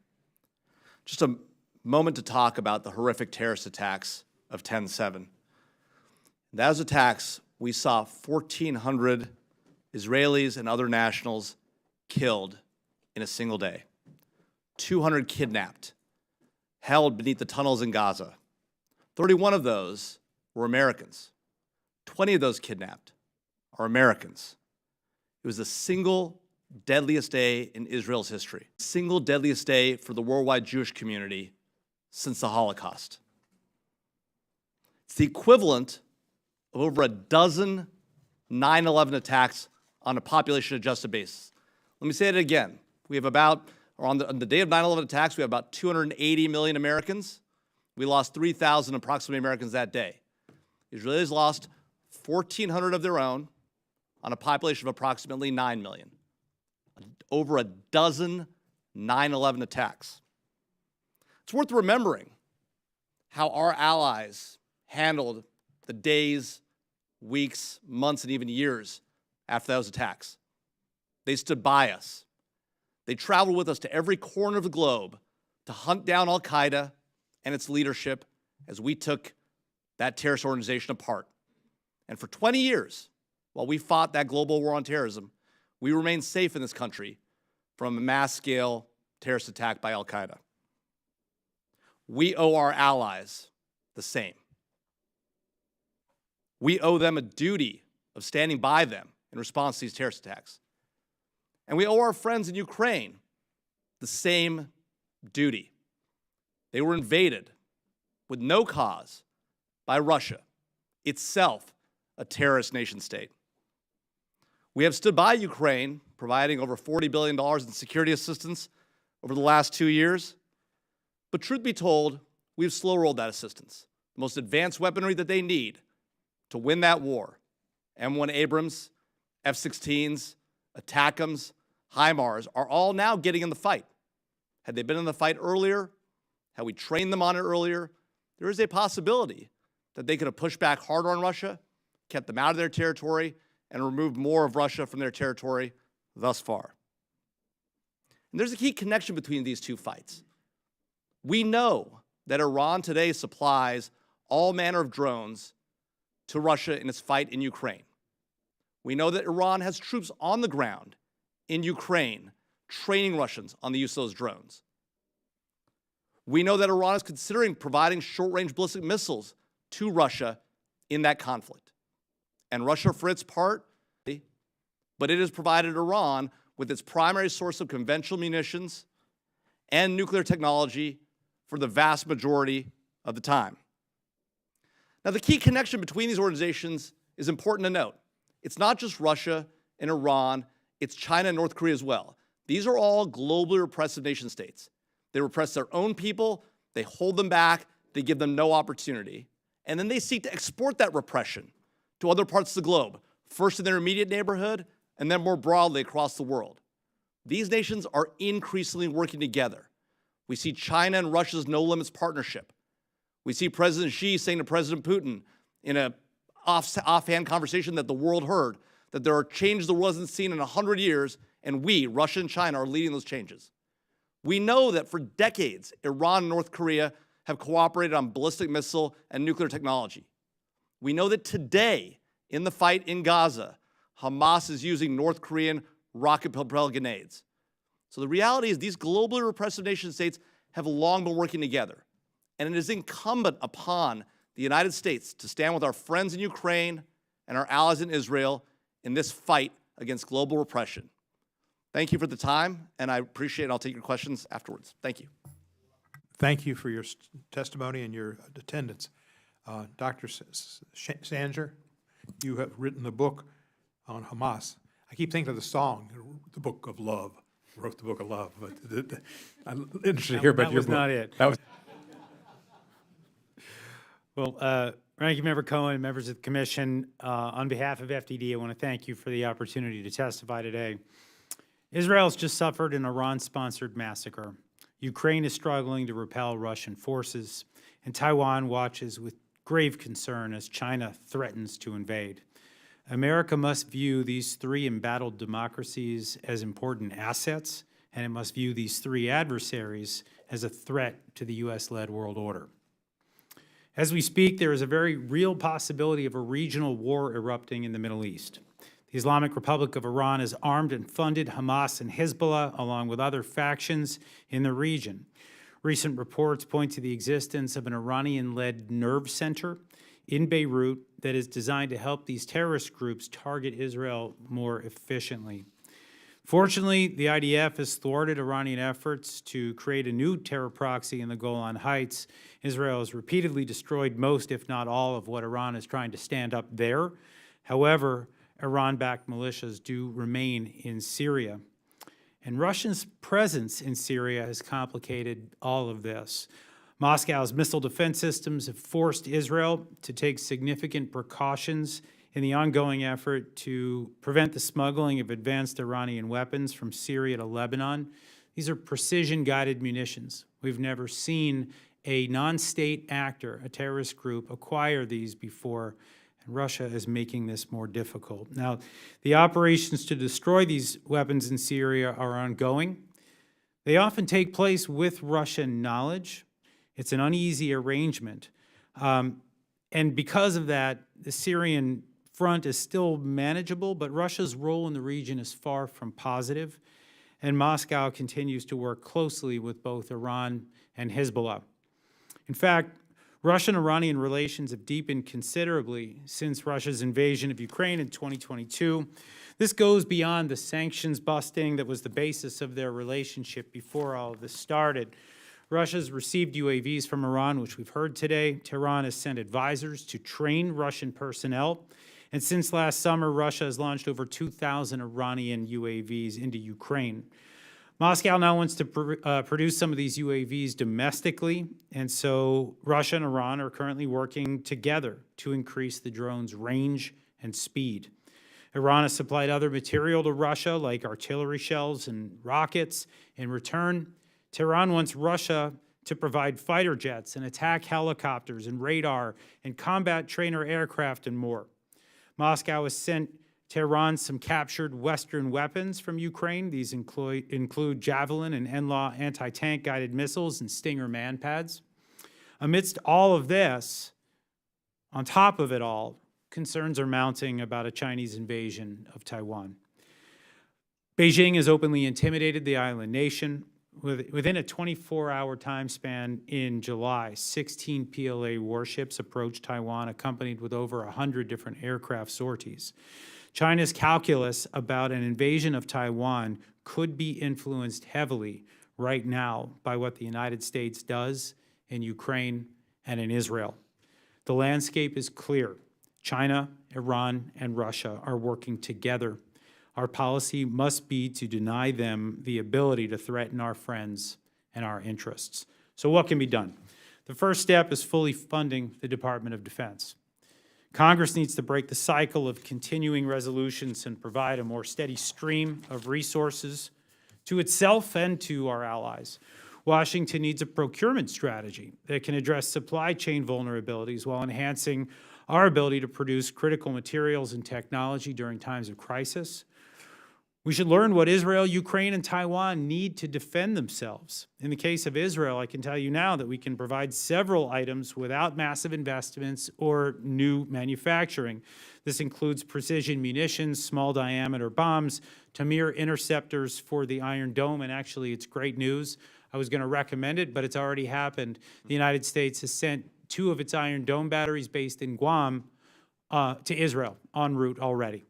Just a moment to talk about the horrific terrorist attacks of 10/7. In those attacks, we saw 1,400 Israelis and other nationals killed in a single day, 200 kidnapped, held beneath the tunnels in Gaza. 31 of those were Americans. 20 of those kidnapped are Americans. It was the single deadliest day in Israel's history, single deadliest day for the worldwide Jewish community since the Holocaust. It's the equivalent of over a dozen 9/11 attacks on a population-adjusted basis. Let me say it again. We have about, or on the day of 9/11 attacks, we have about 280 million Americans. We lost 3,000 approximately Americans that day. Israelis lost 1,400 of their own on a population of approximately 9 million. Over a dozen 9/11 attacks. It's worth remembering how our allies handled the days, weeks, months, and even years after those attacks. They stood by us. They traveled with us to every corner of the globe to hunt down al-Qaeda and its leadership as we took that terrorist organization apart. And for 20 years, while we fought that global war on terrorism, we remained safe in this country from a mass-scale terrorist attack by al-Qaeda. We owe our allies the same. We owe them a duty of standing by them in response to these terrorist attacks. And we owe our friends in Ukraine the same duty. They were invaded with no cause by Russia, itself a terrorist nation state. We have stood by Ukraine, providing over $40 billion in security assistance over the last 2 years. But truth be told, we've slow-rolled that assistance. The most advanced weaponry that they need to win that war, M1 Abrams, F-16s, ATACMS, HIMARS, are all now getting in the fight. Had they been in the fight earlier, had we trained them on it earlier, there is a possibility that they could have pushed back harder on Russia, kept them out of their territory, and removed more of Russia from their territory thus far. And there's a key connection between these two fights. We know that Iran today supplies all manner of drones to Russia in its fight in Ukraine. We know that Iran has troops on the ground in Ukraine training Russians on the use of those drones. We know that Iran is considering providing short-range ballistic missiles to Russia in that conflict. And Russia, for its part, but it has provided Iran with its primary source of conventional munitions and nuclear technology for the vast majority of the time. Now, the key connection between these organizations is important to note. It's not just Russia and Iran, it's China and North Korea as well. These are all globally repressive nation states. They repress their own people, they hold them back, they give them no opportunity, and then they seek to export that repression to other parts of the globe, first in their immediate neighborhood, and then more broadly across the world. These nations are increasingly working together. We see China and Russia's no-limits partnership. We see President Xi saying to President Putin in an offhand conversation that the world heard that there are changes the world hasn't seen in 100 years, and we, Russia and China, are leading those changes. We know that for decades, Iran and North Korea have cooperated on ballistic missile and nuclear technology. We know that today, in the fight in Gaza, Hamas is using North Korean rocket-propelled grenades. So the reality is these globally repressive nation states have long been working together. And it is incumbent upon the United States to stand with our friends in Ukraine and our allies in Israel in this fight against global repression. Thank you for the time, and I appreciate it. I'll take your questions afterwards. Thank you. Thank you for your testimony and your attendance. Dr. Sanger, you have written the book on Hamas. I keep thinking of the song, the Book of Love. Wrote the Book of Love, but I'm interested to hear about your book. That was not it. That was Well, Ranking Member Cohen, members of the Commission, on behalf of FDD, I want to thank you for the opportunity to testify today. Israel's just suffered an Iran-sponsored massacre. Ukraine is struggling to repel Russian forces, and Taiwan watches with grave concern as China threatens to invade. America must view these three embattled democracies as important assets, and it must view these three adversaries as a threat to the U.S.-led world order. As we speak, there is a very real possibility of a regional war erupting in the Middle East. The Islamic Republic of Iran has armed and funded Hamas and Hezbollah, along with other factions in the region. Recent reports point to the existence of an Iranian-led nerve center in Beirut that is designed to help these terrorist groups target Israel more efficiently. Fortunately, the IDF has thwarted Iranian efforts to create a new terror proxy in the Golan Heights. Israel has repeatedly destroyed most, if not all, of what Iran is trying to stand up there. However, Iran-backed militias do remain in Syria. And Russia's presence in Syria has complicated all of this. Moscow's missile defense systems have forced Israel to take significant precautions in the ongoing effort to prevent the smuggling of advanced Iranian weapons from Syria to Lebanon. These are precision-guided munitions. We've never seen a non-state actor, a terrorist group, acquire these before, and Russia is making this more difficult. Now, the operations to destroy these weapons in Syria are ongoing. They often take place with Russian knowledge. It's an uneasy arrangement. And because of that, the Syrian front is still manageable, but Russia's role in the region is far from positive, and Moscow continues to work closely with both Iran and Hezbollah. In fact, Russian-Iranian relations have deepened considerably since Russia's invasion of Ukraine in 2022. This goes beyond the sanctions busting that was the basis of their relationship before all of this started. Russia's received UAVs from Iran, which we've heard today. Tehran has sent advisors to train Russian personnel. And since last summer, Russia has launched over 2,000 Iranian UAVs into Ukraine. Moscow now wants to produce some of these UAVs domestically, and so Russia and Iran are currently working together to increase the drone's range and speed. Iran has supplied other material to Russia, like artillery shells and rockets. In return, Tehran wants Russia to provide fighter jets and attack helicopters and radar and combat trainer aircraft and more. Moscow has sent Tehran some captured Western weapons from Ukraine. These include Javelin and NLAW anti-tank guided missiles and Stinger manpads. Amidst all of this, on top of it all, concerns are mounting about a Chinese invasion of Taiwan. Beijing has openly intimidated the island nation. Within a 24-hour time span in July, 16 PLA warships approached Taiwan, accompanied with over 100 different aircraft sorties. China's calculus about an invasion of Taiwan could be influenced heavily right now by what the United States does in Ukraine and in Israel. The landscape is clear. China, Iran, and Russia are working together. Our policy must be to deny them the ability to threaten our friends and our interests. So what can be done? The first step is fully funding the Department of Defense. Congress needs to break the cycle of continuing resolutions and provide a more steady stream of resources to itself and to our allies. Washington needs a procurement strategy that can address supply chain vulnerabilities while enhancing our ability to produce critical materials and technology during times of crisis. We should learn what Israel, Ukraine, and Taiwan need to defend themselves. In the case of Israel, I can tell you now that we can provide several items without massive investments or new manufacturing. This includes precision munitions, small diameter bombs, Tamir interceptors for the Iron Dome, and actually it's great news. I was going to recommend it, but it's already happened. The United States has sent 2 of its Iron Dome batteries based in Guam to Israel en route already.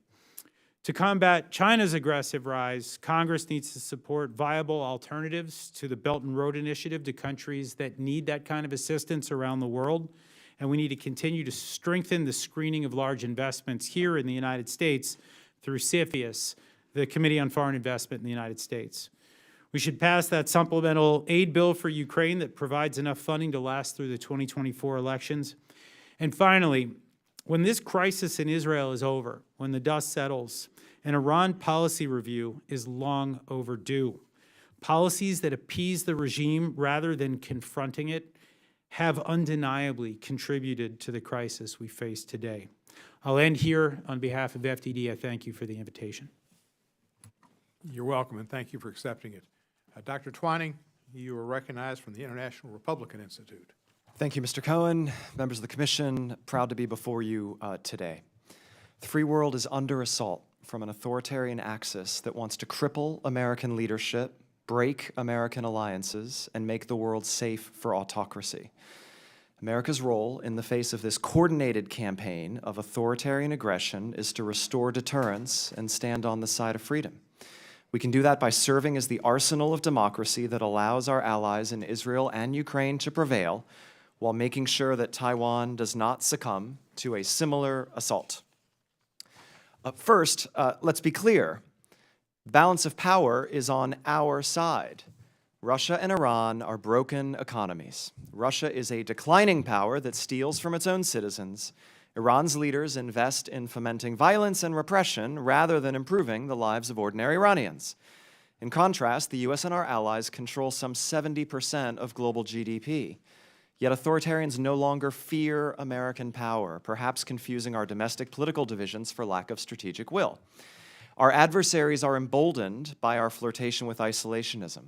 To combat China's aggressive rise, Congress needs to support viable alternatives to the Belt and Road Initiative to countries that need that kind of assistance around the world. And we need to continue to strengthen the screening of large investments here in the United States through CFIUS, the Committee on Foreign Investment in the United States. We should pass that supplemental aid bill for Ukraine that provides enough funding to last through the 2024 elections. And finally, when this crisis in Israel is over, when the dust settles, an Iran policy review is long overdue. Policies that appease the regime rather than confronting it have undeniably contributed to the crisis we face today. I'll end here. On behalf of FDD, I thank you for the invitation. You're welcome, and thank you for accepting it. Dr. Twining, you are recognized from the International Republican Institute. Thank you, Mr. Cohen, members of the Commission. Proud to be before you today. The free world is under assault from an authoritarian axis that wants to cripple American leadership, break American alliances, and make the world safe for autocracy. America's role in the face of this coordinated campaign of authoritarian aggression is to restore deterrence and stand on the side of freedom. We can do that by serving as the arsenal of democracy that allows our allies in Israel and Ukraine to prevail, while making sure that Taiwan does not succumb to a similar assault. First, let's be clear. Balance of power is on our side. Russia and Iran are broken economies. Russia is a declining power that steals from its own citizens. Iran's leaders invest in fomenting violence and repression rather than improving the lives of ordinary Iranians. In contrast, the US and our allies control some 70% of global GDP. Yet authoritarians no longer fear American power, perhaps confusing our domestic political divisions for lack of strategic will. Our adversaries are emboldened by our flirtation with isolationism.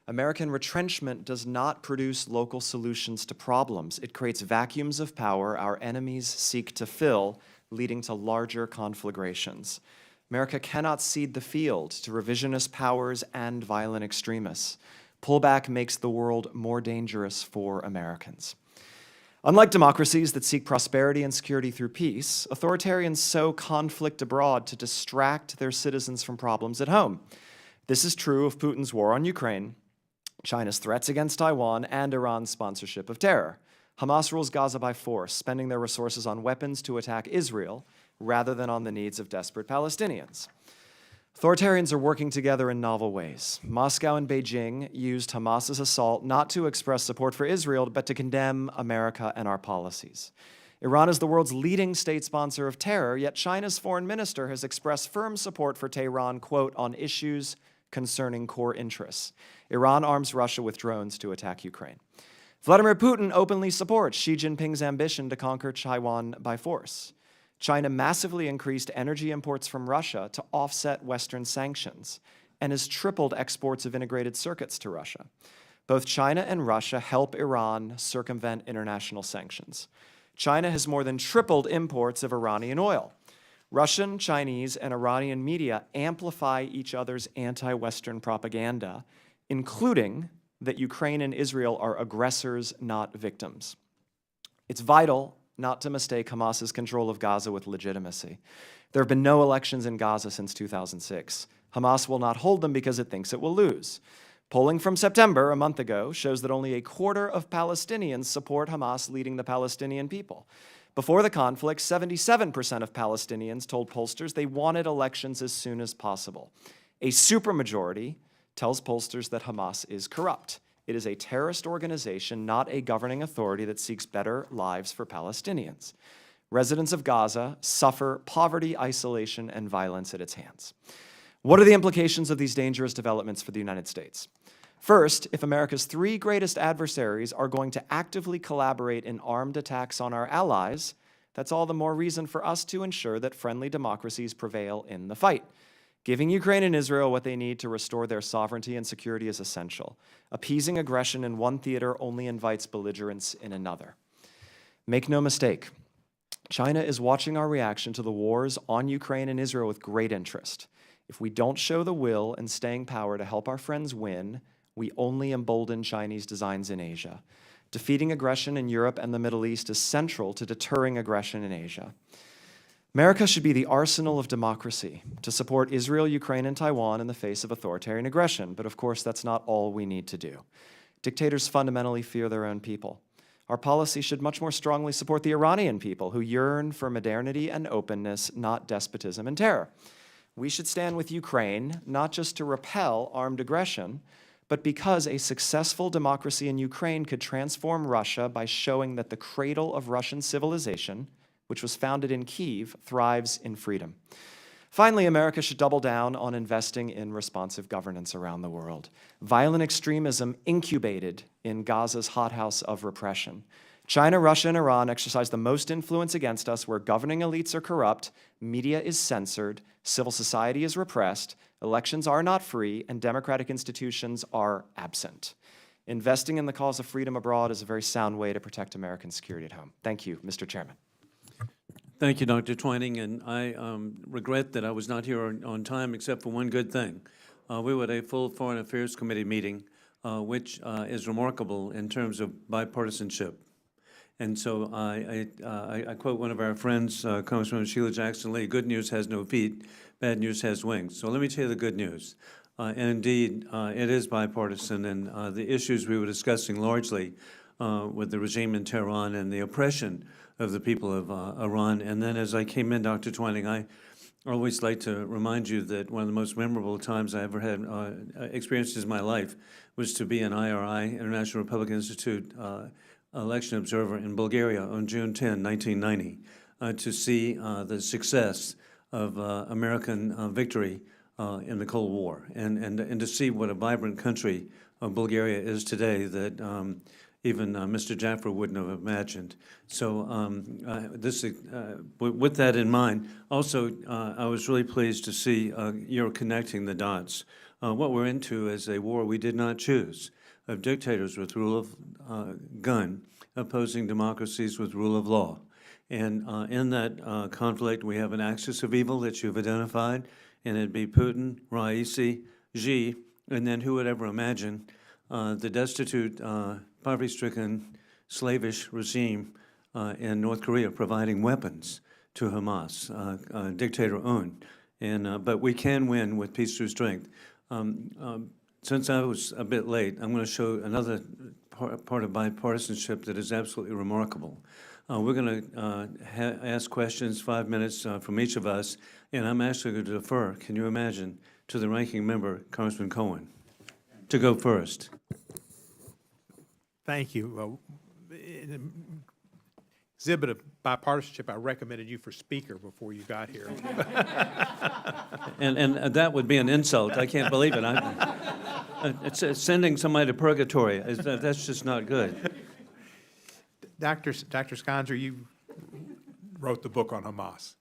American retrenchment does not produce local solutions to problems. It creates vacuums of power our enemies seek to fill, leading to larger conflagrations. America cannot cede the field to revisionist powers and violent extremists. Pullback makes the world more dangerous for Americans. Unlike democracies that seek prosperity and security through peace, authoritarians sow conflict abroad to distract their citizens from problems at home. This is true of Putin's war on Ukraine, China's threats against Taiwan, and Iran's sponsorship of terror. Hamas rules Gaza by force, spending their resources on weapons to attack Israel rather than on the needs of desperate Palestinians. Authoritarians are working together in novel ways. Moscow and Beijing used Hamas's assault not to express support for Israel, but to condemn America and our policies. Iran is the world's leading state sponsor of terror, yet China's foreign minister has expressed firm support for Tehran, quote, on issues concerning core interests. Iran arms Russia with drones to attack Ukraine. Vladimir Putin openly supports Xi Jinping's ambition to conquer Taiwan by force. China massively increased energy imports from Russia to offset Western sanctions and has tripled exports of integrated circuits to Russia. Both China and Russia help Iran circumvent international sanctions. China has more than tripled imports of Iranian oil. Russian, Chinese, and Iranian media amplify each other's anti-Western propaganda, including that Ukraine and Israel are aggressors, not victims. It's vital not to mistake Hamas's control of Gaza with legitimacy. There have been no elections in Gaza since 2006. Hamas will not hold them because it thinks it will lose. Polling from September, a month ago, shows that only a quarter of Palestinians support Hamas leading the Palestinian people. Before the conflict, 77% of Palestinians told pollsters they wanted elections as soon as possible. A supermajority tells pollsters that Hamas is corrupt. It is a terrorist organization, not a governing authority that seeks better lives for Palestinians. Residents of Gaza suffer poverty, isolation, and violence at its hands. What are the implications of these dangerous developments for the United States? First, if America's three greatest adversaries are going to actively collaborate in armed attacks on our allies, that's all the more reason for us to ensure that friendly democracies prevail in the fight. Giving Ukraine and Israel what they need to restore their sovereignty and security is essential. Appeasing aggression in one theater only invites belligerence in another. Make no mistake, China is watching our reaction to the wars on Ukraine and Israel with great interest. If we don't show the will and staying power to help our friends win, we only embolden Chinese designs in Asia. Defeating aggression in Europe and the Middle East is central to deterring aggression in Asia. America should be the arsenal of democracy to support Israel, Ukraine, and Taiwan in the face of authoritarian aggression, but of course that's not all we need to do. Dictators fundamentally fear their own people. Our policy should much more strongly support the Iranian people who yearn for modernity and openness, not despotism and terror. We should stand with Ukraine, not just to repel armed aggression, but because a successful democracy in Ukraine could transform Russia by showing that the cradle of Russian civilization, which was founded in Kyiv, thrives in freedom. Finally, America should double down on investing in responsive governance around the world. Violent extremism incubated in Gaza's hothouse of repression. China, Russia, and Iran exercise the most influence against us where governing elites are corrupt, media is censored, civil society is repressed, elections are not free, and democratic institutions are absent. Investing in the cause of freedom abroad is a very sound way to protect American security at home. Thank you, Mr. Chairman. Thank you, Dr. Twining, and I regret that I was not here on time except for one good thing. We were at a full Foreign Affairs Committee meeting, which is remarkable in terms of bipartisanship. And so I quote one of our friends, Congresswoman Sheila Jackson Lee, good news has no feet, bad news has wings. So let me tell you the good news. And indeed, it is bipartisan, and the issues we were discussing largely with the regime in Tehran and the oppression of the people of Iran. And then as I came in, Dr. Twining, I always like to remind you that one of the most memorable times I ever had experienced in my life was to be an IRI, International Republican Institute, election observer in Bulgaria on June 10, 1990, to see the success of American victory in the Cold War, and to see what a vibrant country Bulgaria is today that even Mr. Jaffer wouldn't have imagined. So with that in mind, also I was really pleased to see you're connecting the dots. What we're into is a war we did not choose, of dictators with rule of gun opposing democracies with rule of law. And in that conflict, we have an axis of evil that you've identified, and it'd be Putin, Raisi, Xi, and then who would ever imagine the destitute, poverty-stricken slavish regime in North Korea providing weapons to Hamas, dictator Un. But we can win with peace through strength. Since I was a bit late, I'm going to show another part of bipartisanship that is absolutely remarkable. We're going to ask questions, 5 minutes from each of us, and I'm actually going to defer, can you imagine, to the ranking member, Congressman Cohen, to go first. Thank you. Exhibit of bipartisanship, I recommended you for speaker before you got here. And that would be an insult. I can't believe it. It's sending somebody to purgatory. That's just not good. Dr. Sconser, you wrote the book on Hamas.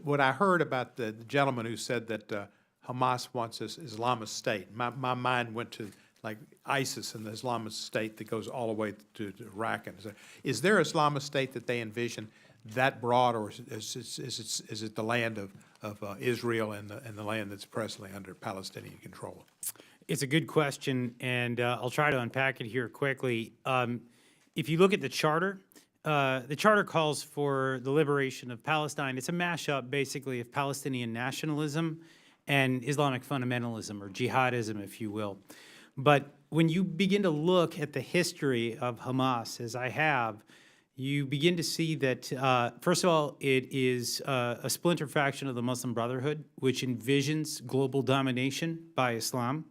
What I heard about the gentleman who said that Hamas wants this Islamist state, my mind went to like ISIS and the Islamist state that goes all the way to Iraq. Is there an Islamist state that they envision that broad, or is it the land of Israel and the land that's presently under Palestinian control? It's a good question, and I'll try to unpack it here quickly. If you look at the charter calls for the liberation of Palestine. It's a mashup, basically, of Palestinian nationalism and Islamic fundamentalism, or jihadism, if you will. But when you begin to look at the history of Hamas, as I have, you begin to see that, first of all, it is a splinter faction of the Muslim Brotherhood, which envisions global domination by Islam.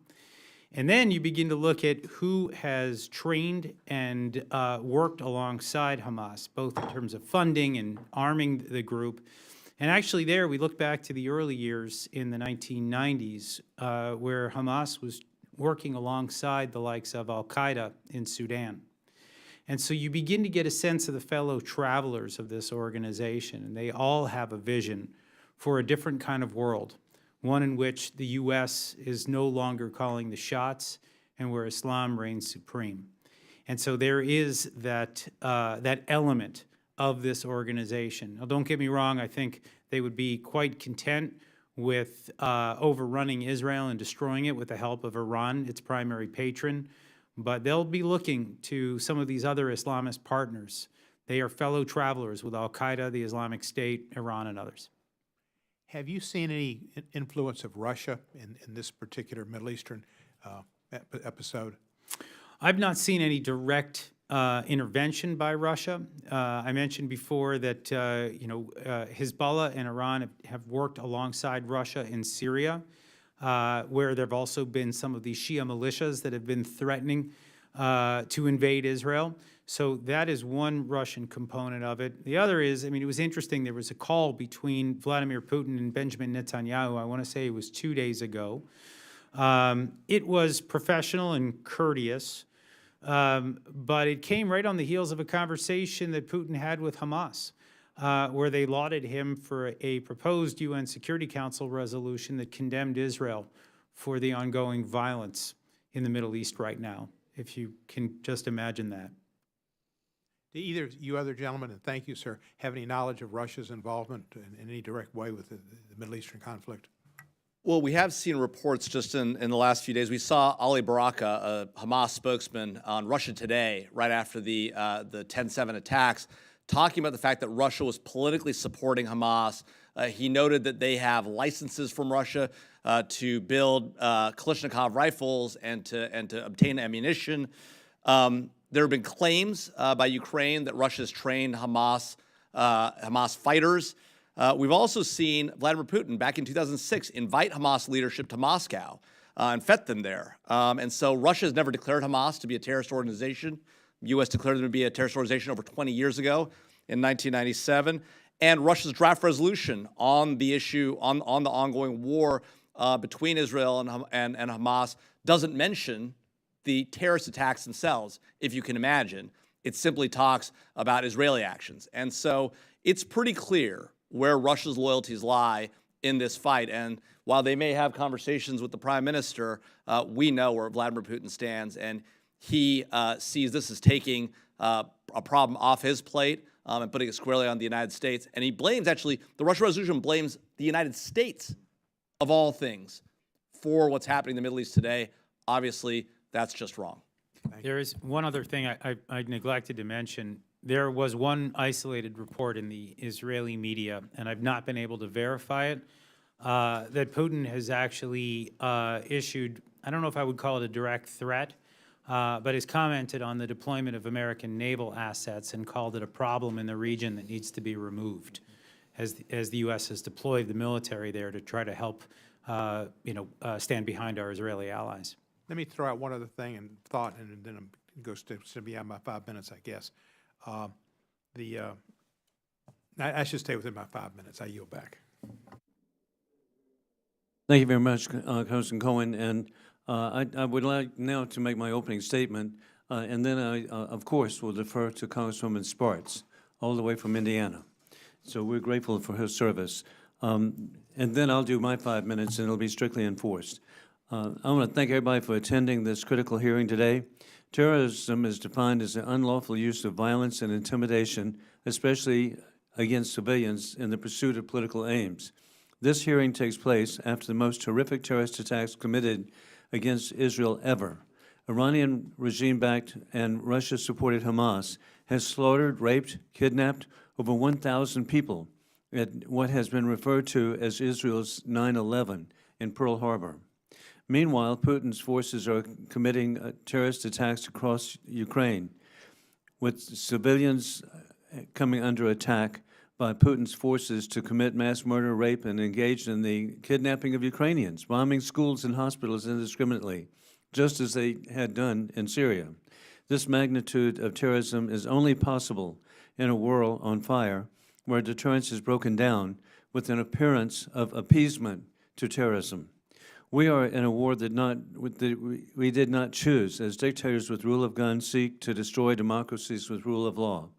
And then you begin to look at who has trained and worked alongside Hamas, both in terms of funding and arming the group. And actually there, we look back to the early years in the 1990s, where Hamas was working alongside the likes of al-Qaeda in Sudan. And so you begin to get a sense of the fellow travelers of this organization, and they all have a vision for a different kind of world, one in which the U.S. is no longer calling the shots and where Islam reigns supreme. And so there is that element of this organization. Now, don't get me wrong, I think they would be quite content with overrunning Israel and destroying it with the help of Iran, its primary patron. But they'll be looking to some of these other Islamist partners. They are fellow travelers with al-Qaeda, the Islamic State, Iran, and others. Have you seen any influence of Russia in this particular Middle Eastern episode? I've not seen any direct intervention by Russia. I mentioned before that Hezbollah and Iran have worked alongside Russia in Syria, where there have also been some of these Shia militias that have been threatening to invade Israel. So that is one Russian component of it. The other is, I mean, it was interesting, there was a call between Vladimir Putin and Benjamin Netanyahu, I want to say it was 2 days ago. It was professional and courteous, but it came right on the heels of a conversation that Putin had with Hamas, where they lauded him for a proposed UN Security Council resolution that condemned Israel for the ongoing violence in the Middle East right now, if you can just imagine that. Do either you other gentlemen, and thank you, sir, have any knowledge of Russia's involvement in any direct way with the Middle Eastern conflict? Well, we have seen reports just in the last few days. We saw Ali Baraka, a Hamas spokesman, on Russia Today right after the 10/7 attacks, talking about the fact that Russia was politically supporting Hamas. He noted that they have licenses from Russia to build Kalashnikov rifles and to obtain ammunition. There have been claims by Ukraine that Russia has trained Hamas fighters. We've also seen Vladimir Putin back in 2006 invite Hamas leadership to Moscow and fet them there. And so Russia has never declared Hamas to be a terrorist organization. The U.S. declared them to be a terrorist organization over 20 years ago in 1997. And Russia's draft resolution on the issue, on the ongoing war between Israel and Hamas doesn't mention the terrorist attacks themselves, if you can imagine. It simply talks about Israeli actions. And so it's pretty clear where Russia's loyalties lie in this fight. And while they may have conversations with the prime minister, we know where Vladimir Putin stands, and he sees this as taking a problem off his plate and putting it squarely on the United States. And he blames, actually, the Russia resolution blames the United States, of all things, for what's happening in the Middle East today. Obviously, that's just wrong. There is one other thing I neglected to mention. There was one isolated report in the Israeli media, and I've not been able to verify it, that Putin has actually issued, I don't know if I would call it a direct threat, but has commented on the deployment of American naval assets and called it a problem in the region that needs to be removed, as the U.S. has deployed the military there to try to help, stand behind our Israeli allies. Let me throw out one other thing and thought, and then I'm goes to beyond my 5 minutes, I guess. I should stay within my 5 minutes. I yield back. Thank you very much, Congressman Cohen. And I would like now to make my opening statement, and then I, of course, will defer to Congresswoman Sparks, all the way from Indiana. So we're grateful for her service. And then I'll do my 5 minutes, and it'll be strictly enforced. I want to thank everybody for attending this critical hearing today. Terrorism is defined as the unlawful use of violence and intimidation, especially against civilians in the pursuit of political aims. This hearing takes place after the most horrific terrorist attacks committed against Israel ever. Iranian regime-backed and Russia-supported Hamas has slaughtered, raped, kidnapped over 1,000 people at what has been referred to as Israel's 9/11 in Pearl Harbor. Meanwhile, Putin's forces are committing terrorist attacks across Ukraine, with civilians coming under attack by Putin's forces to commit mass murder, rape, and engage in the kidnapping of Ukrainians, bombing schools and hospitals indiscriminately, just as they had done in Syria. This magnitude of terrorism is only possible in a world on fire where deterrence is broken down with an appearance of appeasement to terrorism. We are in a war that we did not choose, as dictators with rule of gun seek to destroy democracies with rule of law.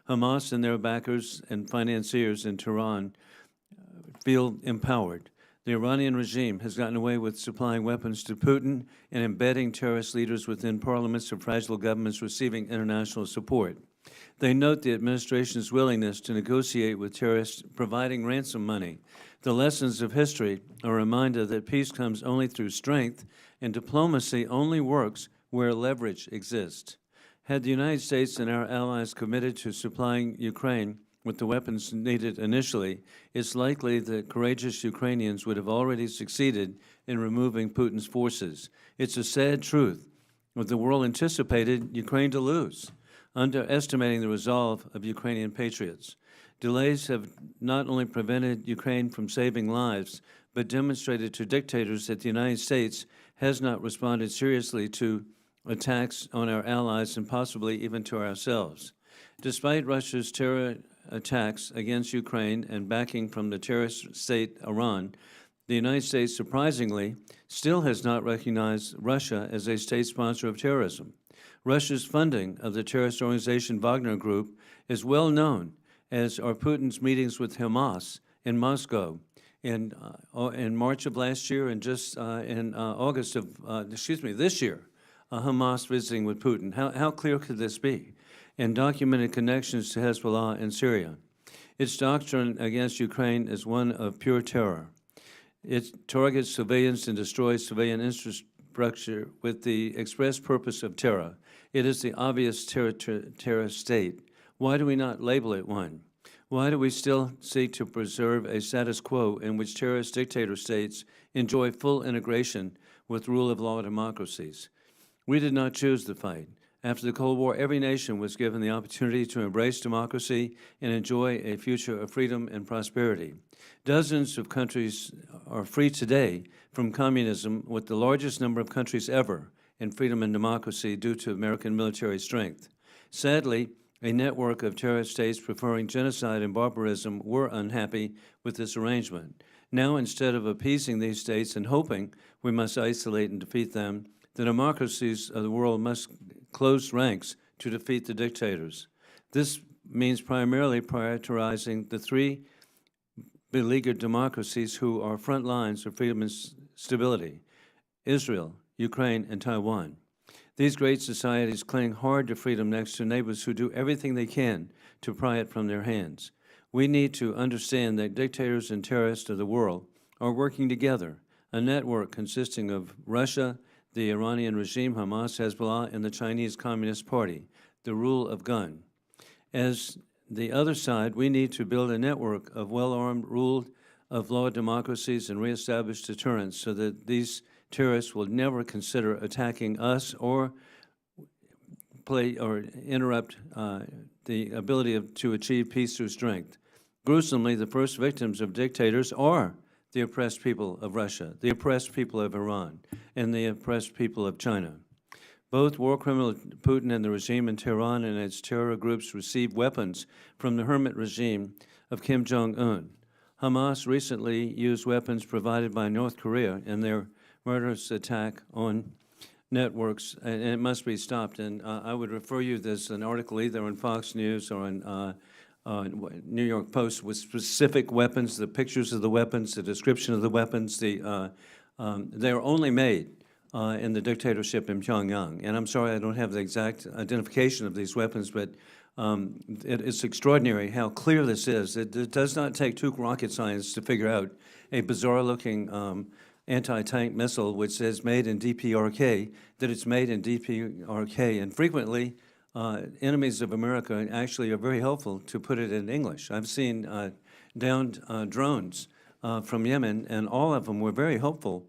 Hamas and their backers and financiers in Tehran feel empowered. The Iranian regime has gotten away with supplying weapons to Putin and embedding terrorist leaders within parliaments of fragile governments receiving international support. They note the administration's willingness to negotiate with terrorists, providing ransom money. The lessons of history are a reminder that peace comes only through strength, and diplomacy only works where leverage exists. Had the United States and our allies committed to supplying Ukraine with the weapons needed initially, it's likely that courageous Ukrainians would have already succeeded in removing Putin's forces. It's a sad truth, but the world anticipated Ukraine to lose, underestimating the resolve of Ukrainian patriots. Delays have not only prevented Ukraine from saving lives, but demonstrated to dictators that the United States has not responded seriously to attacks on our allies and possibly even to ourselves. Despite Russia's terror attacks against Ukraine and backing from the terrorist state Iran, the United States, surprisingly, still has not recognized Russia as a state sponsor of terrorism. Russia's funding of the terrorist organization Wagner Group is well known, as are Putin's meetings with Hamas in Moscow in March of last year and just in August of, this year, Hamas visiting with Putin. How clear could this be? And documented connections to Hezbollah in Syria. Its doctrine against Ukraine is one of pure terror. It targets civilians and destroys civilian infrastructure with the express purpose of terror. It is the obvious terror state. Why do we not label it one? Why do we still seek to preserve a status quo in which terrorist dictator states enjoy full integration with rule of law democracies? We did not choose the fight. After the Cold War, every nation was given the opportunity to embrace democracy and enjoy a future of freedom and prosperity. Dozens of countries are free today from communism, with the largest number of countries ever in freedom and democracy due to American military strength. Sadly, a network of terrorist states preferring genocide and barbarism were unhappy with this arrangement. Now, instead of appeasing these states and hoping we must isolate and defeat them, the democracies of the world must close ranks to defeat the dictators. This means primarily prioritizing the three beleaguered democracies who are front lines of freedom and stability: Israel, Ukraine, and Taiwan. These great societies cling hard to freedom next to neighbors who do everything they can to pry it from their hands. We need to understand that dictators and terrorists of the world are working together, a network consisting of Russia, the Iranian regime, Hamas, Hezbollah, and the Chinese Communist Party, the rule of gun. As the other side, we need to build a network of well-armed, rule of law democracies and reestablish deterrence so that these terrorists will never consider attacking us or play or interrupt the ability to achieve peace through strength. Gruesomely, the first victims of dictators are the oppressed people of Russia, the oppressed people of Iran, and the oppressed people of China. Both war criminal Putin and the regime in Tehran and its terror groups receive weapons from the hermit regime of Kim Jong-un. Hamas recently used weapons provided by North Korea in their murderous attack on networks, and it must be stopped. And I would refer you, there's an article either on Fox News or on New York Post with specific weapons, the pictures of the weapons, the description of the weapons. They are only made in the dictatorship in Pyongyang. And I'm sorry I don't have the exact identification of these weapons, but it's extraordinary how clear this is. It does not take two rocket scientists to figure out a bizarre-looking anti-tank missile which says made in DPRK, that it's made in DPRK. And frequently, enemies of America actually are very helpful to put it in English. I've seen downed drones from Yemen, and all of them were very helpful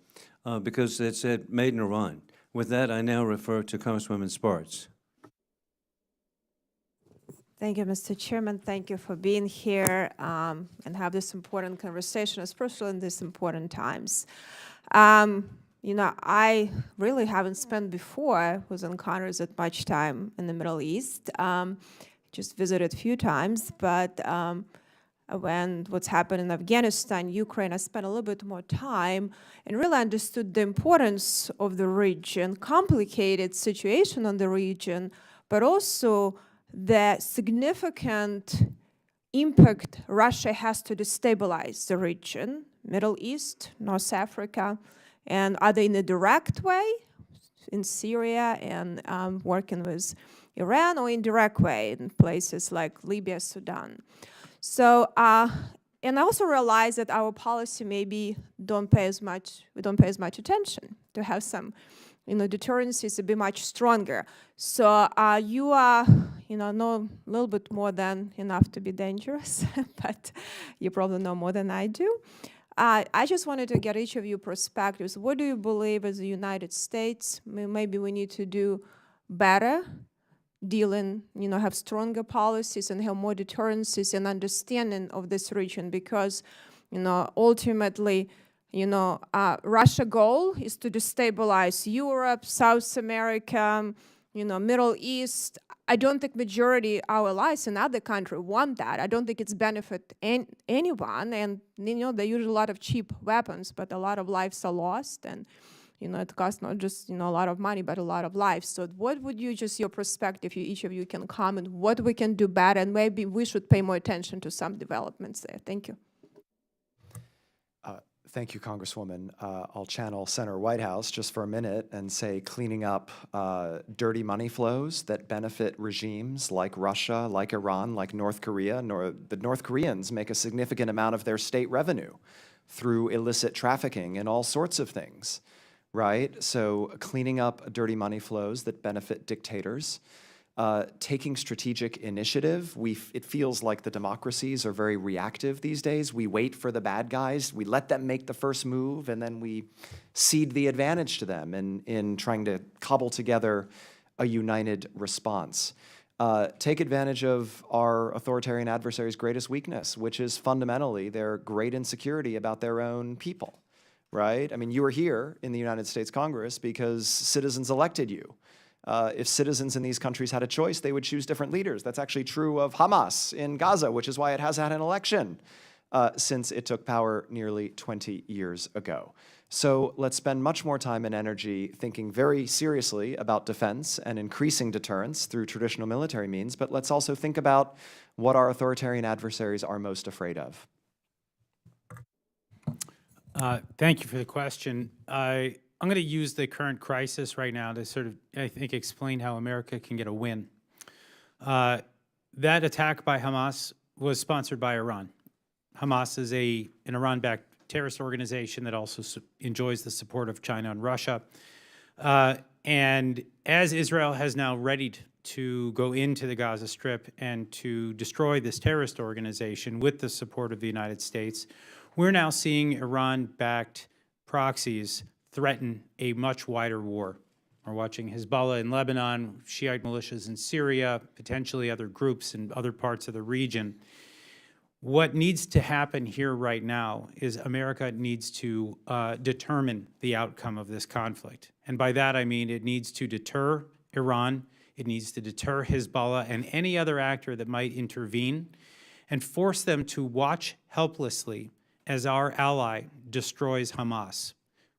because it said made in Iran. With that, I now refer to Congresswoman Spartz. Thank you, Mr. Chairman. Thank you for being here and have this important conversation, especially in these important times. You know, I really haven't spent before with encounters that much time in the Middle East. Just visited a few times, but when what's happened in Afghanistan, Ukraine, I spent a little bit more time and really understood the importance of the region, complicated situation on the region, but also the significant impact Russia has to destabilize the region, Middle East, North Africa, and either in a direct way in Syria and working with Iran, or indirect way in places like Libya, Sudan. So, and I also realize that our policy maybe we don't pay as much attention to have some, deterrences to be much stronger. So you are, know a little bit more than enough to be dangerous, but you probably know more than I do. I just wanted to get each of you perspectives. What do you believe as the United States, maybe we need to do better dealing, have stronger policies and have more deterrences and understanding of this region? Because, ultimately, Russia goal is to destabilize Europe, South America, Middle East. I don't think majority our allies in other countries want that. I don't think it's benefit anyone. And, they use a lot of cheap weapons, but a lot of lives are lost. And, it costs not just, a lot of money, but a lot of lives. So what would you, just your perspective, each of you can comment, what we can do better, and maybe we should pay more attention to some developments there. Thank you. Thank you, Congresswoman. I'll channel Senator Whitehouse just for a minute and say cleaning up dirty money flows that benefit regimes like Russia, like Iran, like North Korea. The North Koreans make a significant amount of their state revenue through illicit trafficking and all sorts of things, right? So cleaning up dirty money flows that benefit dictators. Taking strategic initiative. It feels like the democracies are very reactive these days. We wait for the bad guys, we let them make the first move, and then we cede the advantage to them in trying to cobble together a united response. Take advantage of our authoritarian adversaries' greatest weakness, which is fundamentally their great insecurity about their own people, right? I mean, you are here in the United States Congress because citizens elected you. If citizens in these countries had a choice, they would choose different leaders. That's actually true of Hamas in Gaza, which is why it has had an election since it took power nearly 20 years ago. So let's spend much more time and energy thinking very seriously about defense and increasing deterrence through traditional military means, but let's also think about what our authoritarian adversaries are most afraid of. Thank you for the question. I'm going to use the current crisis right now to sort of, I think, explain how America can get a win. That attack by Hamas was sponsored by Iran. Hamas is an Iran-backed terrorist organization that also enjoys the support of China and Russia. And as Israel has now readied to go into the Gaza Strip and to destroy this terrorist organization with the support of the United States, we're now seeing Iran-backed proxies threaten a much wider war. We're watching Hezbollah in Lebanon, Shiite militias in Syria, potentially other groups in other parts of the region. What needs to happen here right now is America needs to determine the outcome of this conflict. And by that I mean it needs to deter Iran, it needs to deter Hezbollah and any other actor that might intervene, and force them to watch helplessly as our ally destroys Hamas.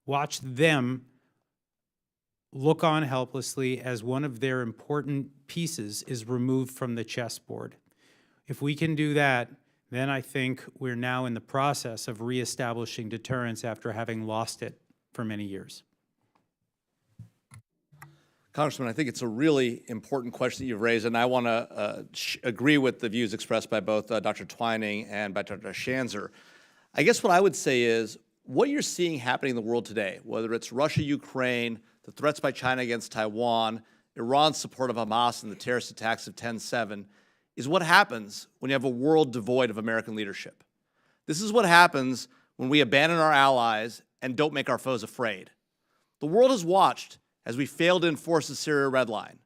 Watch them look on helplessly as one of their important pieces is removed from the chessboard. If we can do that, then I think we're now in the process of reestablishing deterrence after having lost it for many years. Congressman, I think it's a really important question that you've raised, and I want to agree with the views expressed by both Dr. Twining and by Dr. Schanzer. I guess what I would say is what you're seeing happening in the world today, whether it's Russia, Ukraine, the threats by China against Taiwan, Iran's support of Hamas and the terrorist attacks of 10/7, is what happens when you have a world devoid of American leadership. This is what happens when we abandon our allies and don't make our foes afraid. The world has watched as we failed to enforce the Syria red line,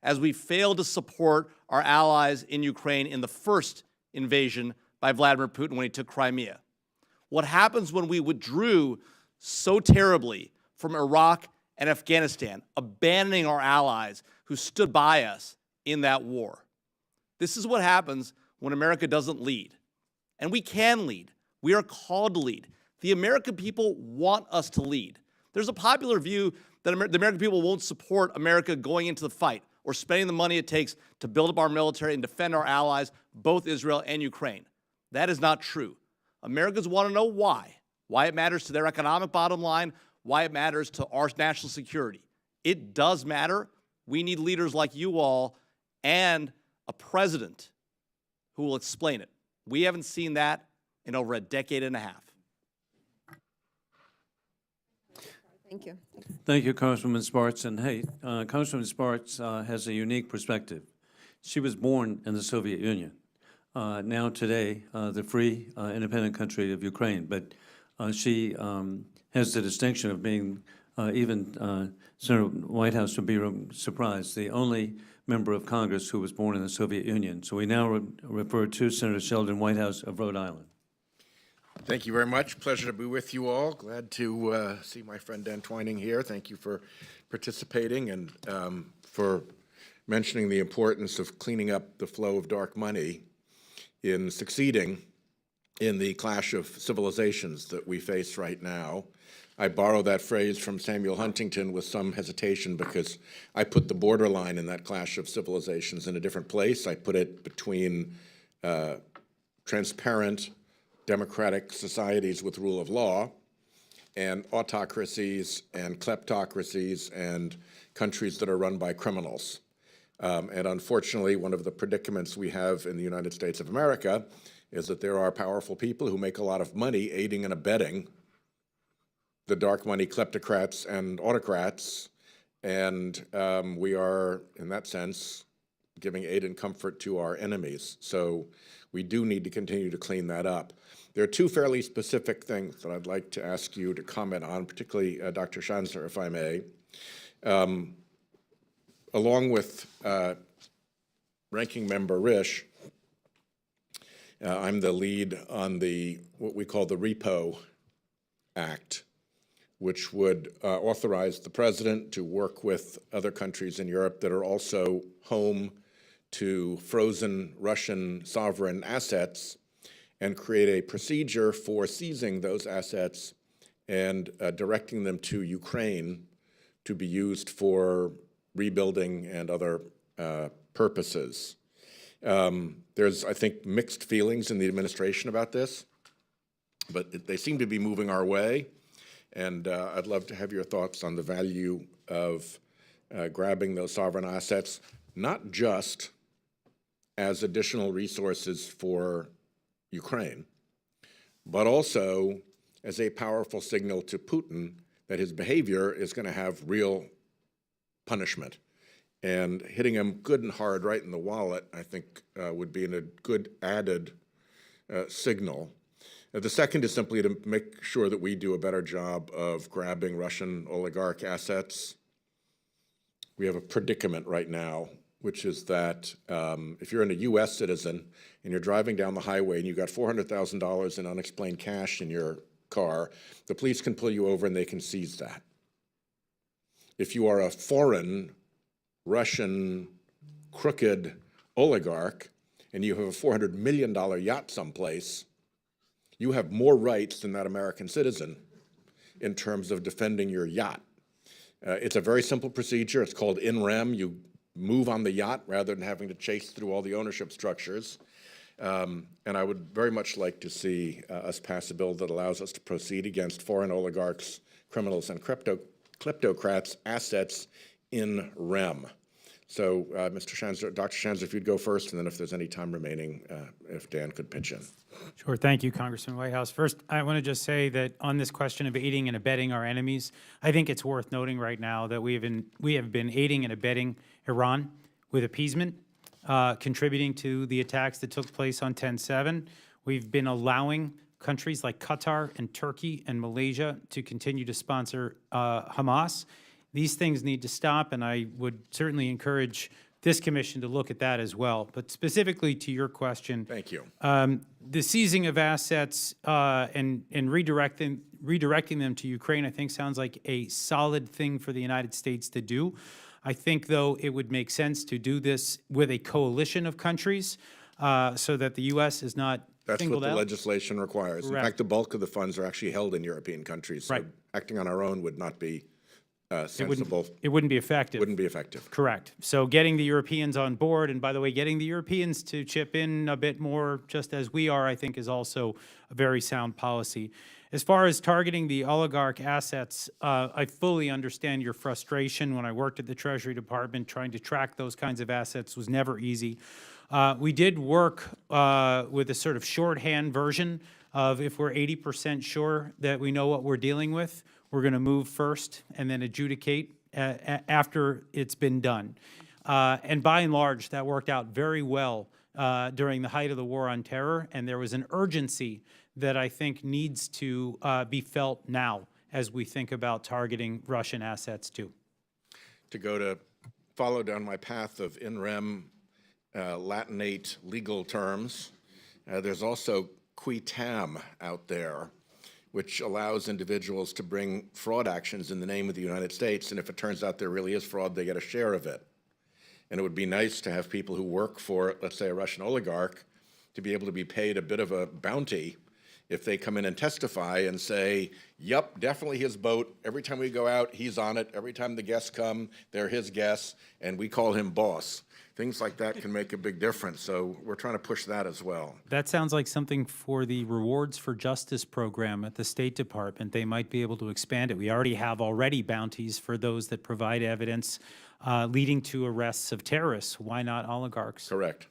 as we failed to support our allies in Ukraine in the first invasion by Vladimir Putin when he took Crimea. What happens when we withdrew so terribly from Iraq and Afghanistan, abandoning our allies who stood by us in that war. This is what happens when America doesn't lead. And we can lead. We are called to lead. The American people want us to lead. There's a popular view that the American people won't support America going into the fight or spending the money it takes to build up our military and defend our allies, both Israel and Ukraine. That is not true. Americans want to know why it matters to their economic bottom line, why it matters to our national security. It does matter. We need leaders like you all and a president who will explain it. We haven't seen that in over a decade and a half. Thank you. Thank you, Congresswoman Sparks. And hey, Congresswoman Sparks has a unique perspective. She was born in the Soviet Union. Now today, the free, independent country of Ukraine. But she has the distinction of being, even Senator Whitehouse would be surprised, the only member of Congress who was born in the Soviet Union. So we now refer to Senator Sheldon Whitehouse of Rhode Island. Thank you very much. Pleasure to be with you all. Glad to see my friend Dan Twining here. Thank you for participating and for mentioning the importance of cleaning up the flow of dark money in succeeding in the clash of civilizations that we face right now. I borrow that phrase from Samuel Huntington with some hesitation because I put the borderline in that clash of civilizations in a different place. I put it between transparent, democratic societies with rule of law and autocracies and kleptocracies and countries that are run by criminals. And unfortunately, one of the predicaments we have in the United States of America is that there are powerful people who make a lot of money aiding and abetting the dark money kleptocrats and autocrats, and we are, in that sense, giving aid and comfort to our enemies. So we do need to continue to clean that up. There are two fairly specific things that I'd like to ask you to comment on, particularly Dr. Schanzer, if I may. Along with Ranking Member Risch, I'm the lead on what we call the REPO Act, which would authorize the president to work with other countries in Europe that are also home to frozen Russian sovereign assets and create a procedure for seizing those assets and directing them to Ukraine to be used for rebuilding and other purposes. There's, I think, mixed feelings in the administration about this, but they seem to be moving our way. And I'd love to have your thoughts on the value of grabbing those sovereign assets, not just as additional resources for Ukraine, but also as a powerful signal to Putin that his behavior is going to have real punishment. And hitting him good and hard right in the wallet, I think, would be a good added signal. The second is simply to make sure that we do a better job of grabbing Russian oligarch assets. We have a predicament right now, which is that if you're a U.S. citizen and you're driving down the highway and you've got $400,000 in unexplained cash in your car, the police can pull you over and they can seize that. If you are a foreign Russian crooked oligarch and you have a $400 million yacht someplace, you have more rights than that American citizen in terms of defending your yacht. It's a very simple procedure. It's called in rem. You move on the yacht rather than having to chase through all the ownership structures. And I would very much like to see us pass a bill that allows us to proceed against foreign oligarchs, criminals, and kleptocrats' assets in rem. So, Mr. Shanzer, Dr. Shanzer, if you'd go first, and then if there's any time remaining, if Dan could pitch in. Sure. Thank you, Congressman Whitehouse. First, I want to just say that on this question of aiding and abetting our enemies, I think it's worth noting right now that we have been aiding and abetting Iran with appeasement, contributing to the attacks that took place on 10/7. We've been allowing countries like Qatar and Turkey and Malaysia to continue to sponsor Hamas. These things need to stop, and I would certainly encourage this commission to look at that as well. But specifically to your question, thank you. The seizing of assets and redirecting them to Ukraine, I think sounds like a solid thing for the United States to do. I think, though, it would make sense to do this with a coalition of countries so that the U.S. is not That's singled what the out. legislation requires. Correct. In fact, the bulk of the funds are actually held in European countries. So Right. acting on our own would not be It wouldn't, sensible. it wouldn't be effective. Wouldn't be effective. Correct. So getting the Europeans on board, and by the way, getting the Europeans to chip in a bit more, just as we are, I think is also a very sound policy. As far as targeting the oligarch assets, I fully understand your frustration. When I worked at the Treasury Department, trying to track those kinds of assets was never easy. We did work with a sort of shorthand version of if we're 80% sure that we know what we're dealing with, we're going to move first and then adjudicate after it's been done. And by and large, that worked out very well during the height of the war on terror, and there was an urgency that I think needs to be felt now as we think about targeting Russian assets too. To follow down my path of in rem Latinate legal terms, there's also qui tam out there, which allows individuals to bring fraud actions in the name of the United States, and if it turns out there really is fraud, they get a share of it. And it would be nice to have people who work for, let's say, a Russian oligarch to be able to be paid a bit of a bounty if they come in and testify and say, yep, definitely his boat. Every time we go out, he's on it. Every time the guests come, they're his guests, and we call him boss. Things like that can make a big difference, so we're trying to push that as well. That sounds like something for the Rewards for Justice program at the State Department. They might be able to expand it. We already have bounties for those that provide evidence leading to arrests of terrorists. Why not oligarchs? Correct.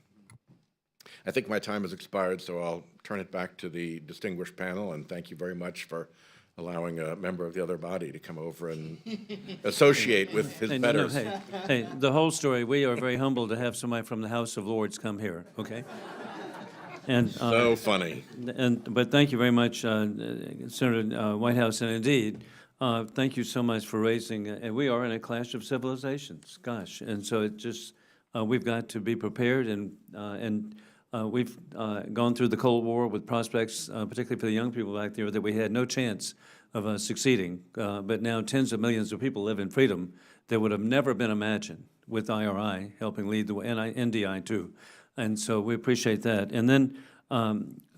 I think my time has expired, so I'll turn it back to the distinguished panel, and thank you very much for allowing a member of the other body to come over and associate with his betters. Hey, the whole story, we are very humbled to have somebody from the House of Lords come here, okay? And So funny. But thank you very much, Senator Whitehouse, and indeed, thank you so much for raising, and we are in a clash of civilizations, gosh, and so it just, we've got to be prepared, and we've gone through the Cold War with prospects, particularly for the young people back there, that we had no chance of succeeding. But now tens of millions of people live in freedom that would have never been imagined with IRI helping lead the way, and NDI too. And so we appreciate that. And then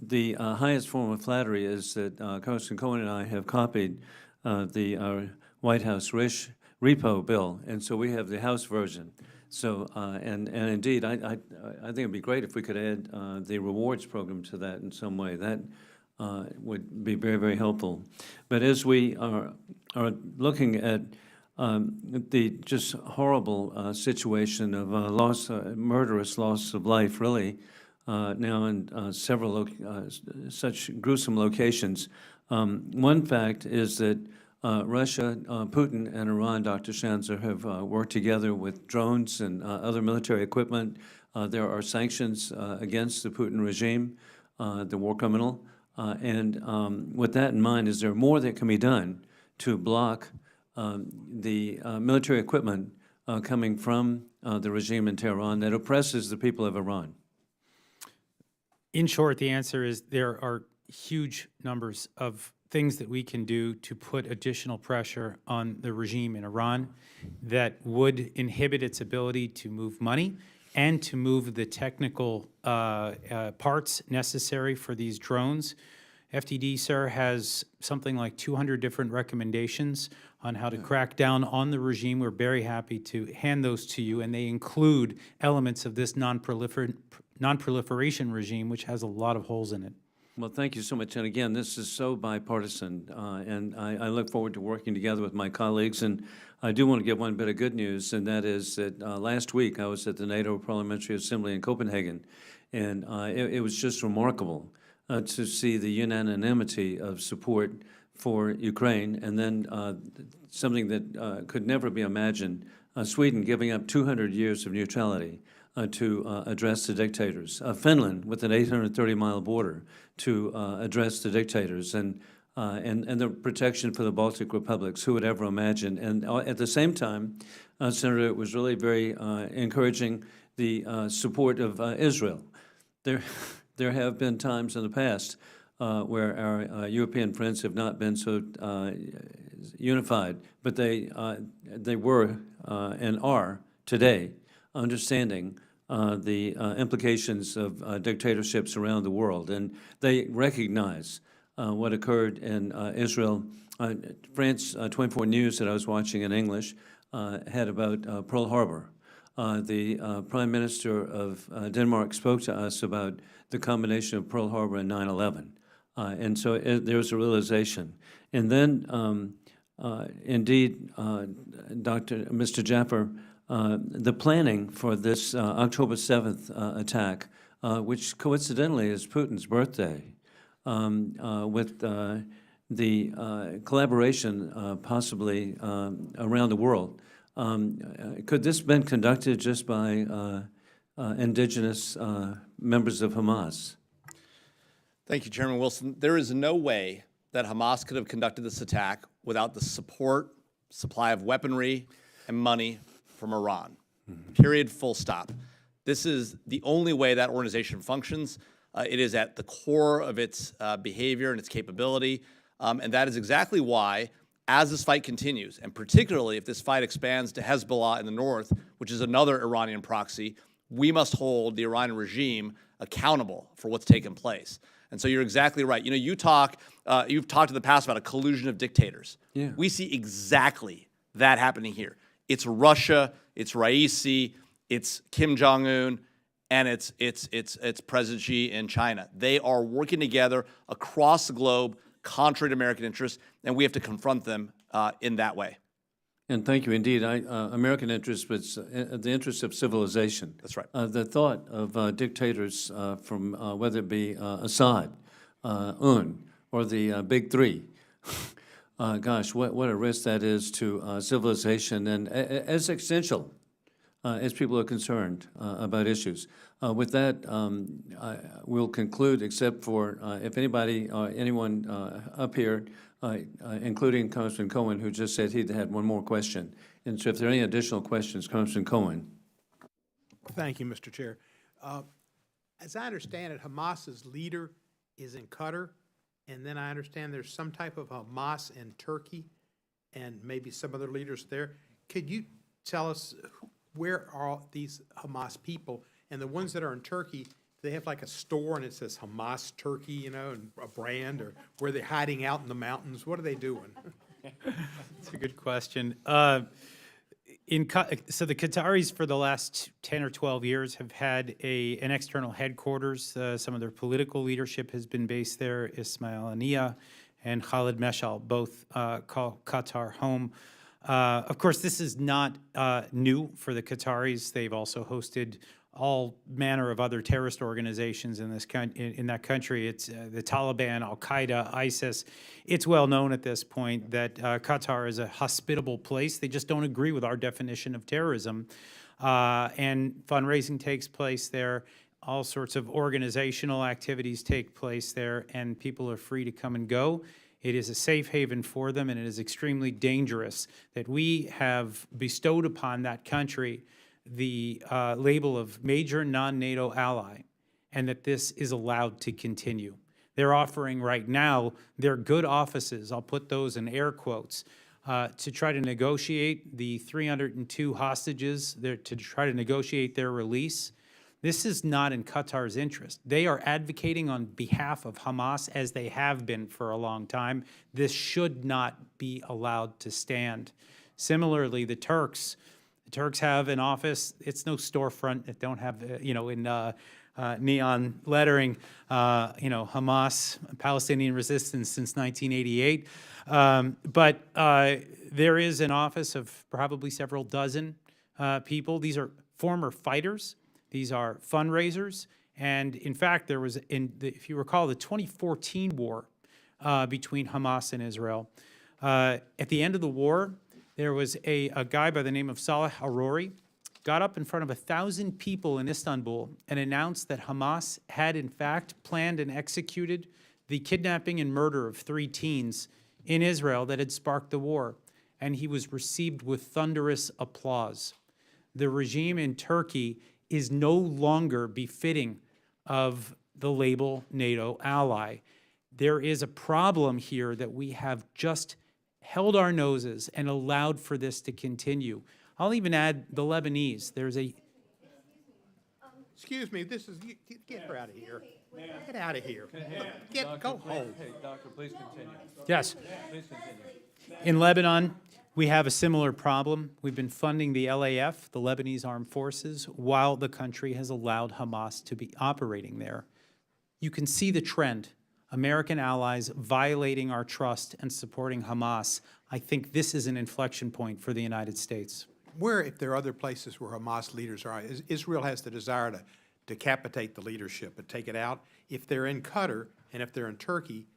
the highest form of flattery is that Congressman Cohen and I have copied the White House repo bill, and so we have the House version. So, and indeed, I think it'd be great if we could add the rewards program to that in some way. That would be very, very helpful. But as we are looking at the just horrible situation of murderous loss of life, really, now in several such gruesome locations, one fact is that Russia, Putin, and Iran, Dr. Shanzer, have worked together with drones and other military equipment. There are sanctions against the Putin regime, the war criminal. With that in mind, is there more that can be done to block the military equipment coming from the regime in Tehran that oppresses the people of Iran? In short, the answer is there are huge numbers of things that we can do to put additional pressure on the regime in Iran that would inhibit its ability to move money and to move the technical parts necessary for these drones. FTD, sir, has something like 200 different recommendations on how to crack down on the regime. We're very happy to hand those to you, and they include elements of this non-proliferation regime, which has a lot of holes in it. Well, thank you so much. And again, this is so bipartisan, and I look forward to working together with my colleagues. And I do want to give one bit of good news, and that is that last week I was at the NATO Parliamentary Assembly in Copenhagen, and it was just remarkable to see the unanimity of support for Ukraine, and then something that could never be imagined, Sweden giving up 200 years of neutrality to address the dictators. Finland with an 830-mile border to address the dictators, and the protection for the Baltic republics. Who would ever imagine? And at the same time, Senator, it was really very encouraging the support of Israel. There have been times in the past where our European friends have not been so unified, but they were and are today understanding the implications of dictatorships around the world, and they recognize what occurred in Israel. France 24 News that I was watching in English had about Pearl Harbor. The Prime Minister of Denmark spoke to us about the combination of Pearl Harbor and 9/11. And so there's a realization. And then, indeed, Mr. Jaffer, the planning for this October 7th attack, which coincidentally is Putin's birthday, with the collaboration possibly around the world, could this have been conducted just by indigenous members of Hamas? Thank you, Chairman Wilson. There is no way that Hamas could have conducted this attack without the support, supply of weaponry, and money from Iran. Period, full stop. This is the only way that organization functions. It is at the core of its behavior and its capability. And that is exactly why, as this fight continues, and particularly if this fight expands to Hezbollah in the north, which is another Iranian proxy, we must hold the Iranian regime accountable for what's taken place. And so you're exactly right. You know, you've talked in the past about a collusion of dictators. Yeah. We see exactly that happening here. It's Russia, it's Raisi, it's Kim Jong-un, and it's President Xi in China. They are working together across the globe, contrary to American interests, and we have to confront them in that way. And thank you indeed. American interest was the interest of civilization. That's right. The thought of dictators from whether it be Assad, Un, or the Big Three. Gosh, what a risk that is to civilization and as existential as people are concerned about issues. With that, we'll conclude, except for if anyone up here, including Congressman Cohen, who just said he had one more question. And so if there are any additional questions, Congressman Cohen. Thank you, Mr. Chair. As I understand it, Hamas's leader is in Qatar, and then I understand there's some type of Hamas in Turkey and maybe some other leaders there. Could you tell us where are these Hamas people? And the ones that are in Turkey, they have like a store and it says Hamas Turkey, you know, and a brand, or where they're hiding out in the mountains? What are they doing? That's a good question. So the Qataris for the last 10 or 12 years have had an external headquarters. Some of their political leadership has been based there. Ismail Haniyeh and Khalid Meshal both call Qatar home. Of course, this is not new for the Qataris. They've also hosted all manner of other terrorist organizations in that country. It's the Taliban, Al Qaeda, ISIS. It's well known at this point that Qatar is a hospitable place. They just don't agree with our definition of terrorism. And fundraising takes place there. All sorts of organizational activities take place there, and people are free to come and go. It is a safe haven for them, and it is extremely dangerous that we have bestowed upon that country the label of major non-NATO ally, and that this is allowed to continue. They're offering right now their good offices, I'll put those in air quotes, to try to negotiate the 302 hostages, to try to negotiate their release. This is not in Qatar's interest. They are advocating on behalf of Hamas, as they have been for a long time. This should not be allowed to stand. Similarly, the Turks have an office. It's no storefront. It don't have, in neon lettering, Hamas, Palestinian resistance since 1988. But there is an office of probably several dozen people. These are former fighters. These are fundraisers. And in fact, there was, if you recall, the 2014 war between Hamas and Israel. At the end of the war, there was a guy by the name of Saleh Arori, got up in front of 1,000 people in Istanbul and announced that Hamas had in fact planned and executed the kidnapping and murder of 3 teens in Israel that had sparked the war. And he was received with thunderous applause. The regime in Turkey is no longer befitting of the label NATO ally. There is a problem here that we have just held our noses and allowed for this to continue. I'll even add the Lebanese. There's a... Excuse me, get her out of here. Get out of here. Go home. Hey, Doctor, please continue. Yes. Please continue. In Lebanon, we have a similar problem. We've been funding the LAF, the Lebanese Armed Forces, while the country has allowed Hamas to be operating there. You can see the trend. American allies violating our trust and supporting Hamas. I think this is an inflection point for the United States. Where, if there are other places where Hamas leaders are, Israel has the desire to decapitate the leadership and take it out. If they're in Qatar and if they're in Turkey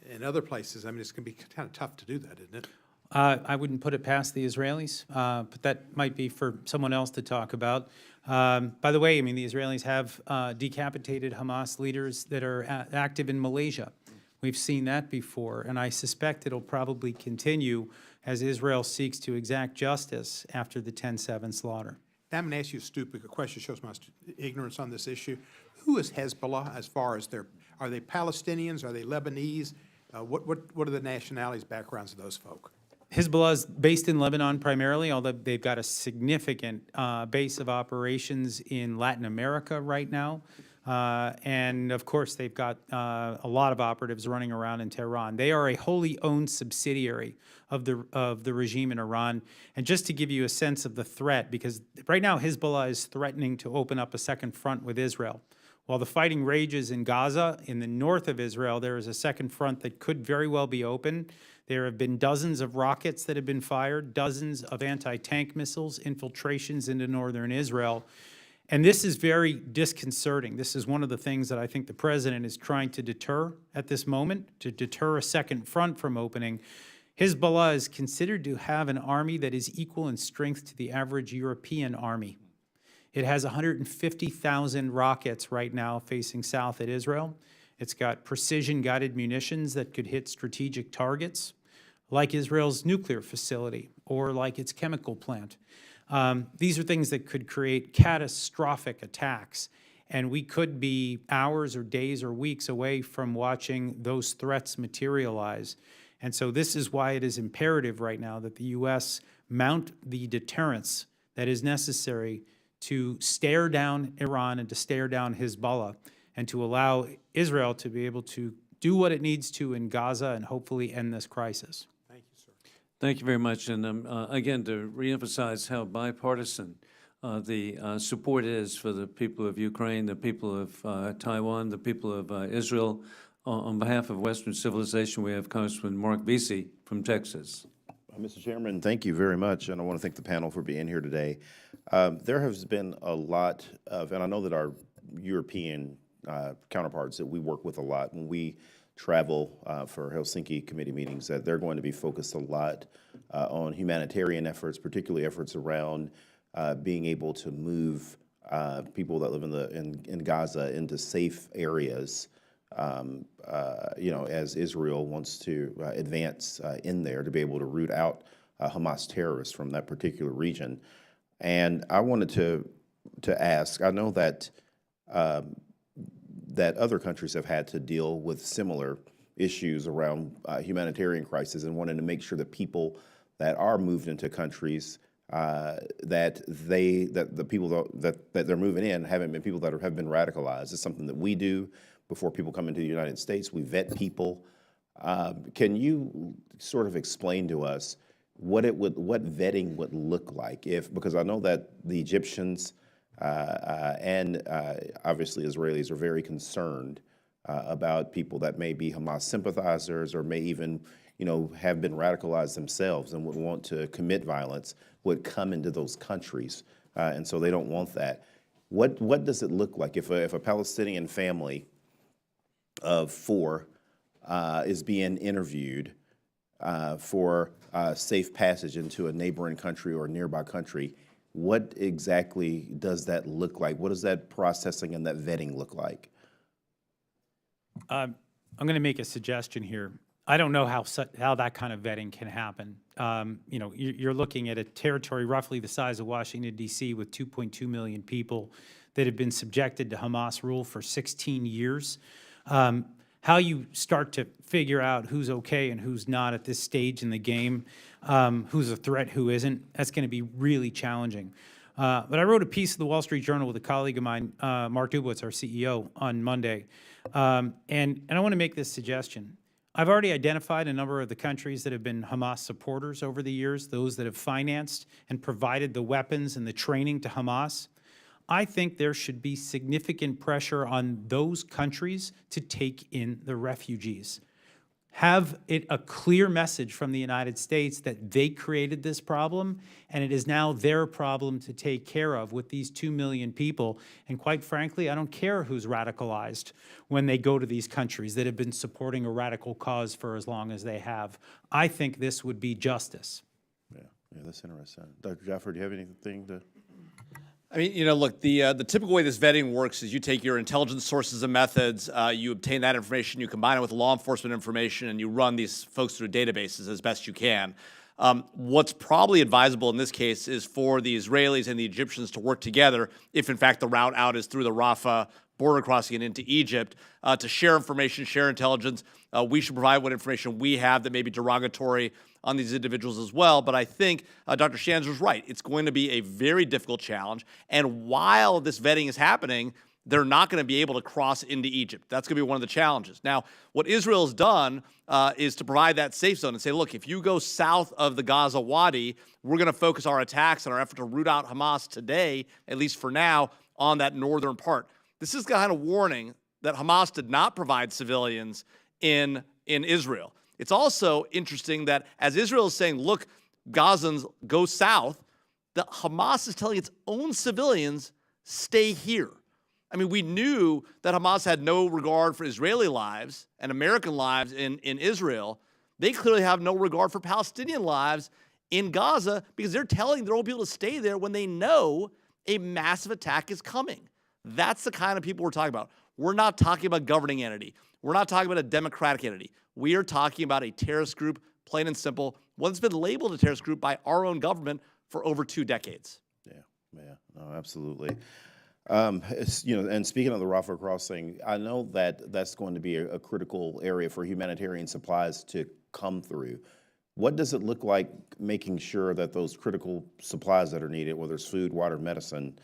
and other places, I mean, it's going to be kind of tough to do that, isn't it? I wouldn't put it past the Israelis, but that might be for someone else to talk about. By the way, I mean, the Israelis have decapitated Hamas leaders that are active in Malaysia. We've seen that before, and I suspect it'll probably continue as Israel seeks to exact justice after the 10/7 slaughter. Now, I'm going to ask you a stupid question, shows my ignorance on this issue. Who is Hezbollah as far as are they Palestinians, are they Lebanese? What are the nationalities, backgrounds of those folk? Hezbollah is based in Lebanon primarily, although they've got a significant base of operations in Latin America right now. And of course, they've got a lot of operatives running around in Tehran. They are a wholly owned subsidiary of the regime in Iran. And just to give you a sense of the threat, because right now Hezbollah is threatening to open up a second front with Israel. While the fighting rages in Gaza, in the north of Israel, there is a second front that could very well be open. There have been dozens of rockets that have been fired, dozens of anti-tank missiles, infiltrations into northern Israel. And this is very disconcerting. This is one of the things that I think the president is trying to deter at this moment, to deter a second front from opening. Hezbollah is considered to have an army that is equal in strength to the average European army. It has 150,000 rockets right now facing south at Israel. It's got precision-guided munitions that could hit strategic targets, like Israel's nuclear facility or like its chemical plant. These are things that could create catastrophic attacks, and we could be hours or days or weeks away from watching those threats materialize. And so this is why it is imperative right now that the U.S. mount the deterrence that is necessary to stare down Iran and to stare down Hezbollah, and to allow Israel to be able to do what it needs to in Gaza and hopefully end this crisis. Thank you, sir. Thank you very much. And again, to reemphasize how bipartisan the support is for the people of Ukraine, the people of Taiwan, the people of Israel. On behalf of Western civilization, we have Congressman Mark Vesey from Texas. Mr. Chairman, thank you very much, and I want to thank the panel for being here today. There has been a lot of, and I know that our European counterparts that we work with a lot, when we travel for Helsinki committee meetings, that they're going to be focused a lot on humanitarian efforts, particularly efforts around being able to move people that live in Gaza into safe areas. As Israel wants to advance in there to be able to root out Hamas terrorists from that particular region. And I wanted to ask, I know that that other countries have had to deal with similar issues around humanitarian crisis and wanting to make sure that people that are moved into countries that the people that they're moving in haven't been people that have been radicalized. It's something that we do before people come into the United States. We vet people. Can you sort of explain to us what vetting would look like because I know that the Egyptians and obviously Israelis are very concerned about people that may be Hamas sympathizers or may even, have been radicalized themselves and would want to commit violence, would come into those countries. And so they don't want that. What does it look like if a Palestinian family of 4 is being interviewed for safe passage into a neighboring country or a nearby country? What exactly does that look like? What does that processing and that vetting look like? I'm going to make a suggestion here. I don't know how that kind of vetting can happen. You're looking at a territory roughly the size of Washington, D.C., with 2.2 million people that have been subjected to Hamas rule for 16 years. How you start to figure out who's okay and who's not at this stage in the game, who's a threat, who isn't, that's going to be really challenging. But I wrote a piece in the Wall Street Journal with a colleague of mine, Mark Dubowitz, our CEO, on Monday. And I want to make this suggestion. I've already identified a number of the countries that have been Hamas supporters over the years, those that have financed and provided the weapons and the training to Hamas. I think there should be significant pressure on those countries to take in the refugees. Have it a clear message from the United States that they created this problem, and it is now their problem to take care of with these 2 million people. And quite frankly, I don't care who's radicalized when they go to these countries that have been supporting a radical cause for as long as they have. I think this would be justice. Yeah, that's interesting. Dr. Jaffer, do you have anything to? I mean, look, the typical way this vetting works is you take your intelligence sources and methods, you obtain that information, you combine it with law enforcement information, and you run these folks through databases as best you can. What's probably advisable in this case is for the Israelis and the Egyptians to work together, if in fact the route out is through the Rafah border crossing and into Egypt, to share information, share intelligence. We should provide what information we have that may be derogatory on these individuals as well. But I think Dr. Shanzer's right. It's going to be a very difficult challenge. And while this vetting is happening, they're not going to be able to cross into Egypt. That's going to be one of the challenges. Now, what Israel's done is to provide that safe zone and say, look, if you go south of the Gaza Wadi, we're going to focus our attacks and our effort to root out Hamas today, at least for now, on that northern part. This is kind of warning that Hamas did not provide civilians in Israel. It's also interesting that as Israel is saying, look, Gazans, go south, that Hamas is telling its own civilians, stay here. I mean, we knew that Hamas had no regard for Israeli lives and American lives in Israel. They clearly have no regard for Palestinian lives in Gaza because they're telling their own people to stay there when they know a massive attack is coming. That's the kind of people we're talking about. We're not talking about a governing entity. We're not talking about a democratic entity. We are talking about a terrorist group, plain and simple, one that's been labeled a terrorist group by our own government for over 2 decades. Yeah, no, absolutely. And speaking of the Rafah crossing, I know that that's going to be a critical area for humanitarian supplies to come through. What does it look like making sure that those critical supplies that are needed, whether it's food, water, medicine,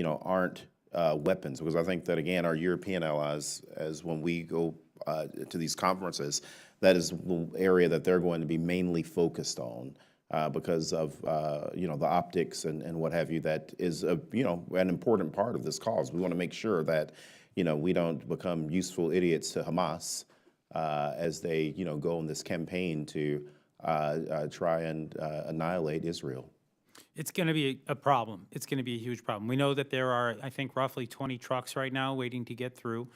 aren't weapons? Because I think that, again, our European allies, as when we go to these conferences, that is the area that they're going to be mainly focused on because of, the optics and what have you, that is, an important part of this cause. We want to make sure that, we don't become useful idiots to Hamas as they, go on this campaign to try and annihilate Israel? It's going to be a problem. It's going to be a huge problem. We know that there are, I think, roughly 20 trucks right now waiting to get through.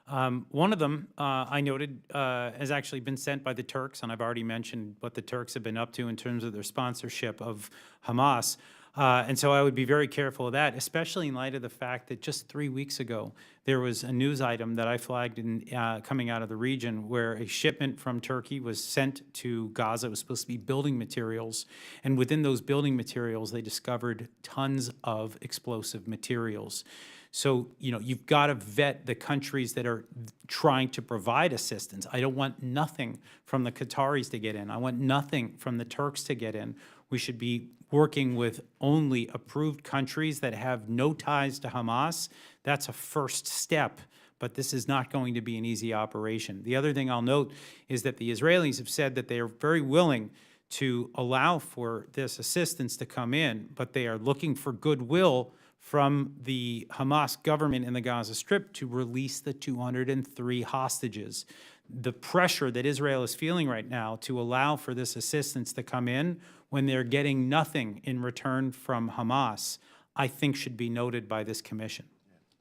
One of them, I noted, has actually been sent by the Turks, and I've already mentioned what the Turks have been up to in terms of their sponsorship of Hamas. And so I would be very careful of that, especially in light of the fact that just 3 weeks ago, there was a news item that I flagged in, coming out of the region where a shipment from Turkey was sent to Gaza. It was supposed to be building materials. And within those building materials, they discovered tons of explosive materials. So, you know, you've got to vet the countries that are trying to provide assistance. I don't want nothing from the Qataris to get in. I want nothing from the Turks to get in. We should be working with only approved countries that have no ties to Hamas. That's a first step, but this is not going to be an easy operation. The other thing I'll note is that the Israelis have said that they are very willing to allow for this assistance to come in, but they are looking for goodwill from the Hamas government in the Gaza Strip to release the 203 hostages. The pressure that Israel is feeling right now to allow for this assistance to come in when they're getting nothing in return from Hamas, I think should be noted by this commission.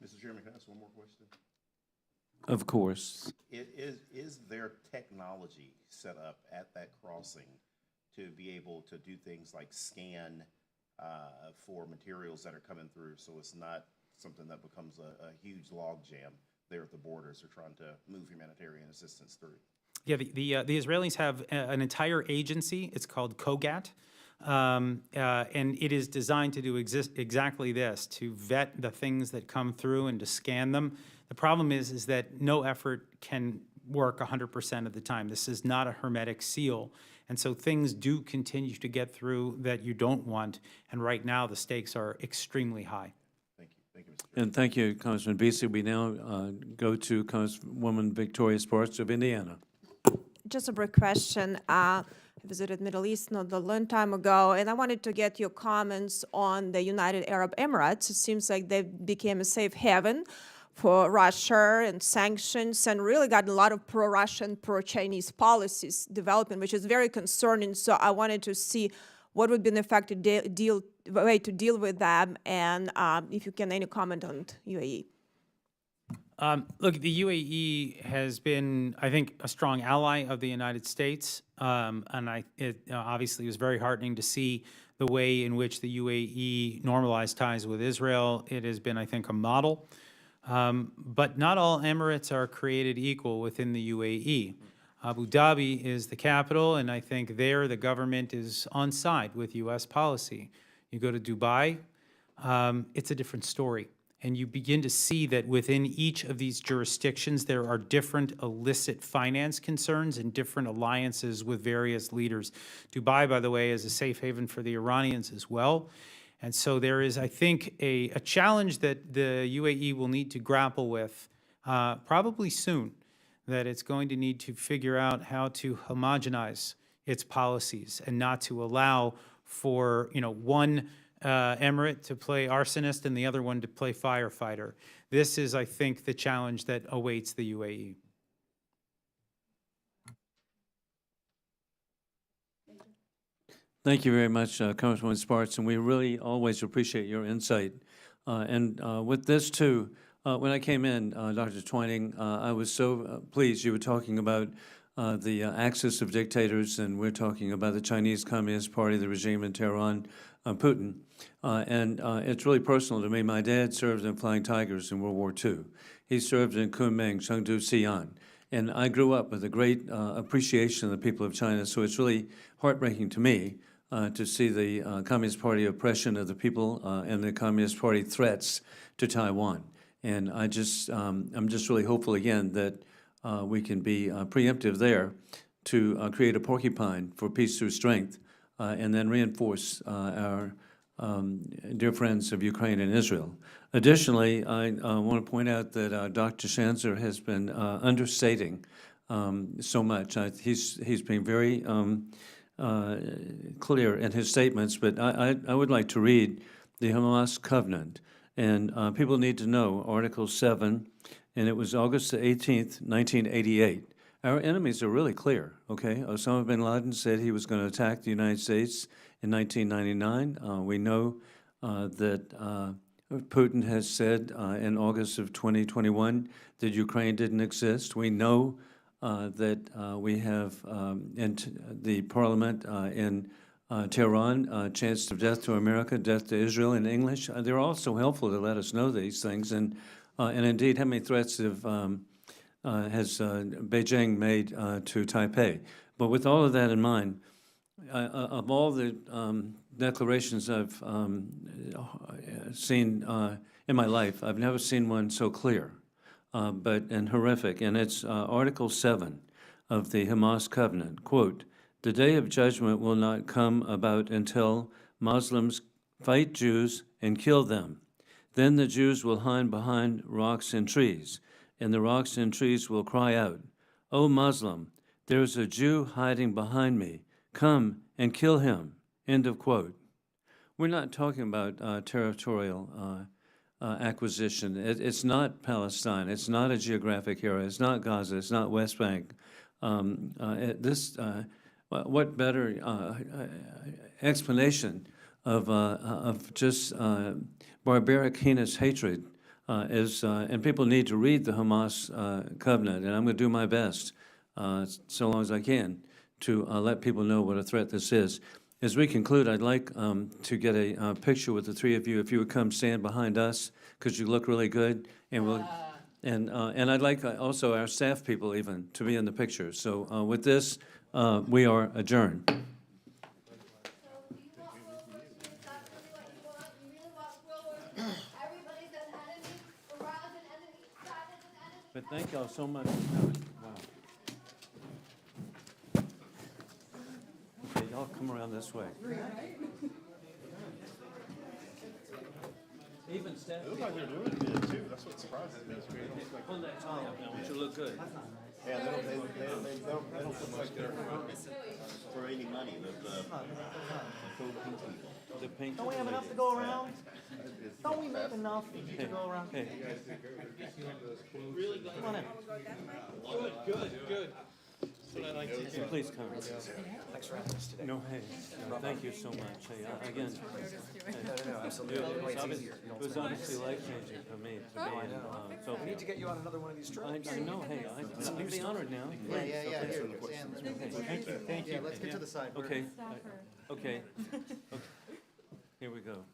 Mr. Chairman, can I ask one more question? Of course. Is there technology set up at that crossing to be able to do things like scan for materials that are coming through, so it's not something that becomes a huge log jam there at the borders or trying to move humanitarian assistance through? Yeah, the Israelis have an entire agency. It's called COGAT, and it is designed to do exactly this, to vet the things that come through and to scan them. The problem is that no effort can work 100% of the time. This is not a hermetic seal. And so things do continue to get through that you don't want. And right now, the stakes are extremely high. Thank you. Thank you, Mr. Chairman. And thank you, Congressman Beasley. We now go to Congresswoman Victoria Sparks of Indiana. Just a brief question. I visited Middle East not a long time ago, and I wanted to get your comments on the United Arab Emirates. It seems like they became a safe haven for Russia and sanctions, and really got a lot of pro-Russian, pro-Chinese policies developing, which is very concerning. So I wanted to see what would be an effective way to deal with them, and if you can, any comment on UAE. Look, the UAE has been, I think, a strong ally of the United States, and it obviously was very heartening to see the way in which the UAE normalized ties with Israel. It has been, I think, a model. But not all emirates are created equal within the UAE. Abu Dhabi is the capital, and I think there the government is on side with U.S. policy. You go to Dubai, it's a different story. And you begin to see that within each of these jurisdictions, there are different illicit finance concerns and different alliances with various leaders. Dubai, by the way, is a safe haven for the Iranians as well. And so there is, I think, a challenge that the UAE will need to grapple with probably soon, that it's going to need to figure out how to homogenize its policies and not to allow for, one emirate to play arsonist and the other one to play firefighter. This is, I think, the challenge that awaits the UAE. Thank you very much, Congresswoman Sparks, and we really always appreciate your insight. And with this, too, when I came in, Dr. Twining, I was so pleased you were talking about the axis of dictators, and we're talking about the Chinese Communist Party, the regime in Tehran, Putin. And it's really personal to me. My dad served in Flying Tigers in World War II. He served in Kunming, Chengdu, Xi'an. And I grew up with a great appreciation of the people of China, so it's really heartbreaking to me to see the Communist Party oppression of the people and the Communist Party threats to Taiwan. And I'm just really hopeful again that we can be preemptive there to create a porcupine for peace through strength and then reinforce our dear friends of Ukraine and Israel. Additionally, I want to point out that Dr. Shanzer has been understating so much. He's been very clear in his statements, but I would like to read the Hamas Covenant. And people need to know Article 7, and it was August the 18th, 1988. Our enemies are really clear, okay? Osama bin Laden said he was going to attack the United States in 1999. We know that Putin has said in August of 2021 that Ukraine didn't exist. We know that we have in the parliament in Tehran chants of death to America, death to Israel in English. They're all so helpful to let us know these things. And indeed, how many threats has Beijing made to Taipei? But with all of that in mind, of all the declarations I've seen in my life, I've never seen one so clear and horrific. And it's Article 7 of the Hamas Covenant. Quote, "The day of judgment will not come about until Muslims fight Jews and kill them. Then the Jews will hide behind rocks and trees, and the rocks and trees will cry out, 'O Muslim, there is a Jew hiding behind me. Come and kill him.'" End of quote. We're not talking about territorial acquisition. It's not Palestine. It's not a geographic area. It's not Gaza. It's not West Bank. What better explanation of just barbaric, heinous hatred and people need to read the Hamas covenant, and I'm going to do my best, so long as I can, to let people know what a threat this is. As we conclude, I'd like to get a picture with the three of you. If you would come stand behind us, because you look really good, and I'd like also our staff people even to be in the picture. So with this, we are adjourned. But thank y'all so much for coming. Wow. Okay, y'all come around this way. Even staff. It looks like they're doing it too. That's what surprises me. Pull that tie up now. Want you to look good. Yeah, they don't look like they're for any money. The pink. Don't we have enough to go around? Don't we make enough to go around? Hey. Come on in. Good. Please come. Thanks for having us today. No, hey, thank you so much. Hey, again, No, absolutely. it was obviously life-changing for me to be in Sofia. We need to get you on another one of these trips. I know, hey, I'd be honored now. Yeah. Here, Thank you. Yeah, let's get to the side. Okay, okay. Here we go.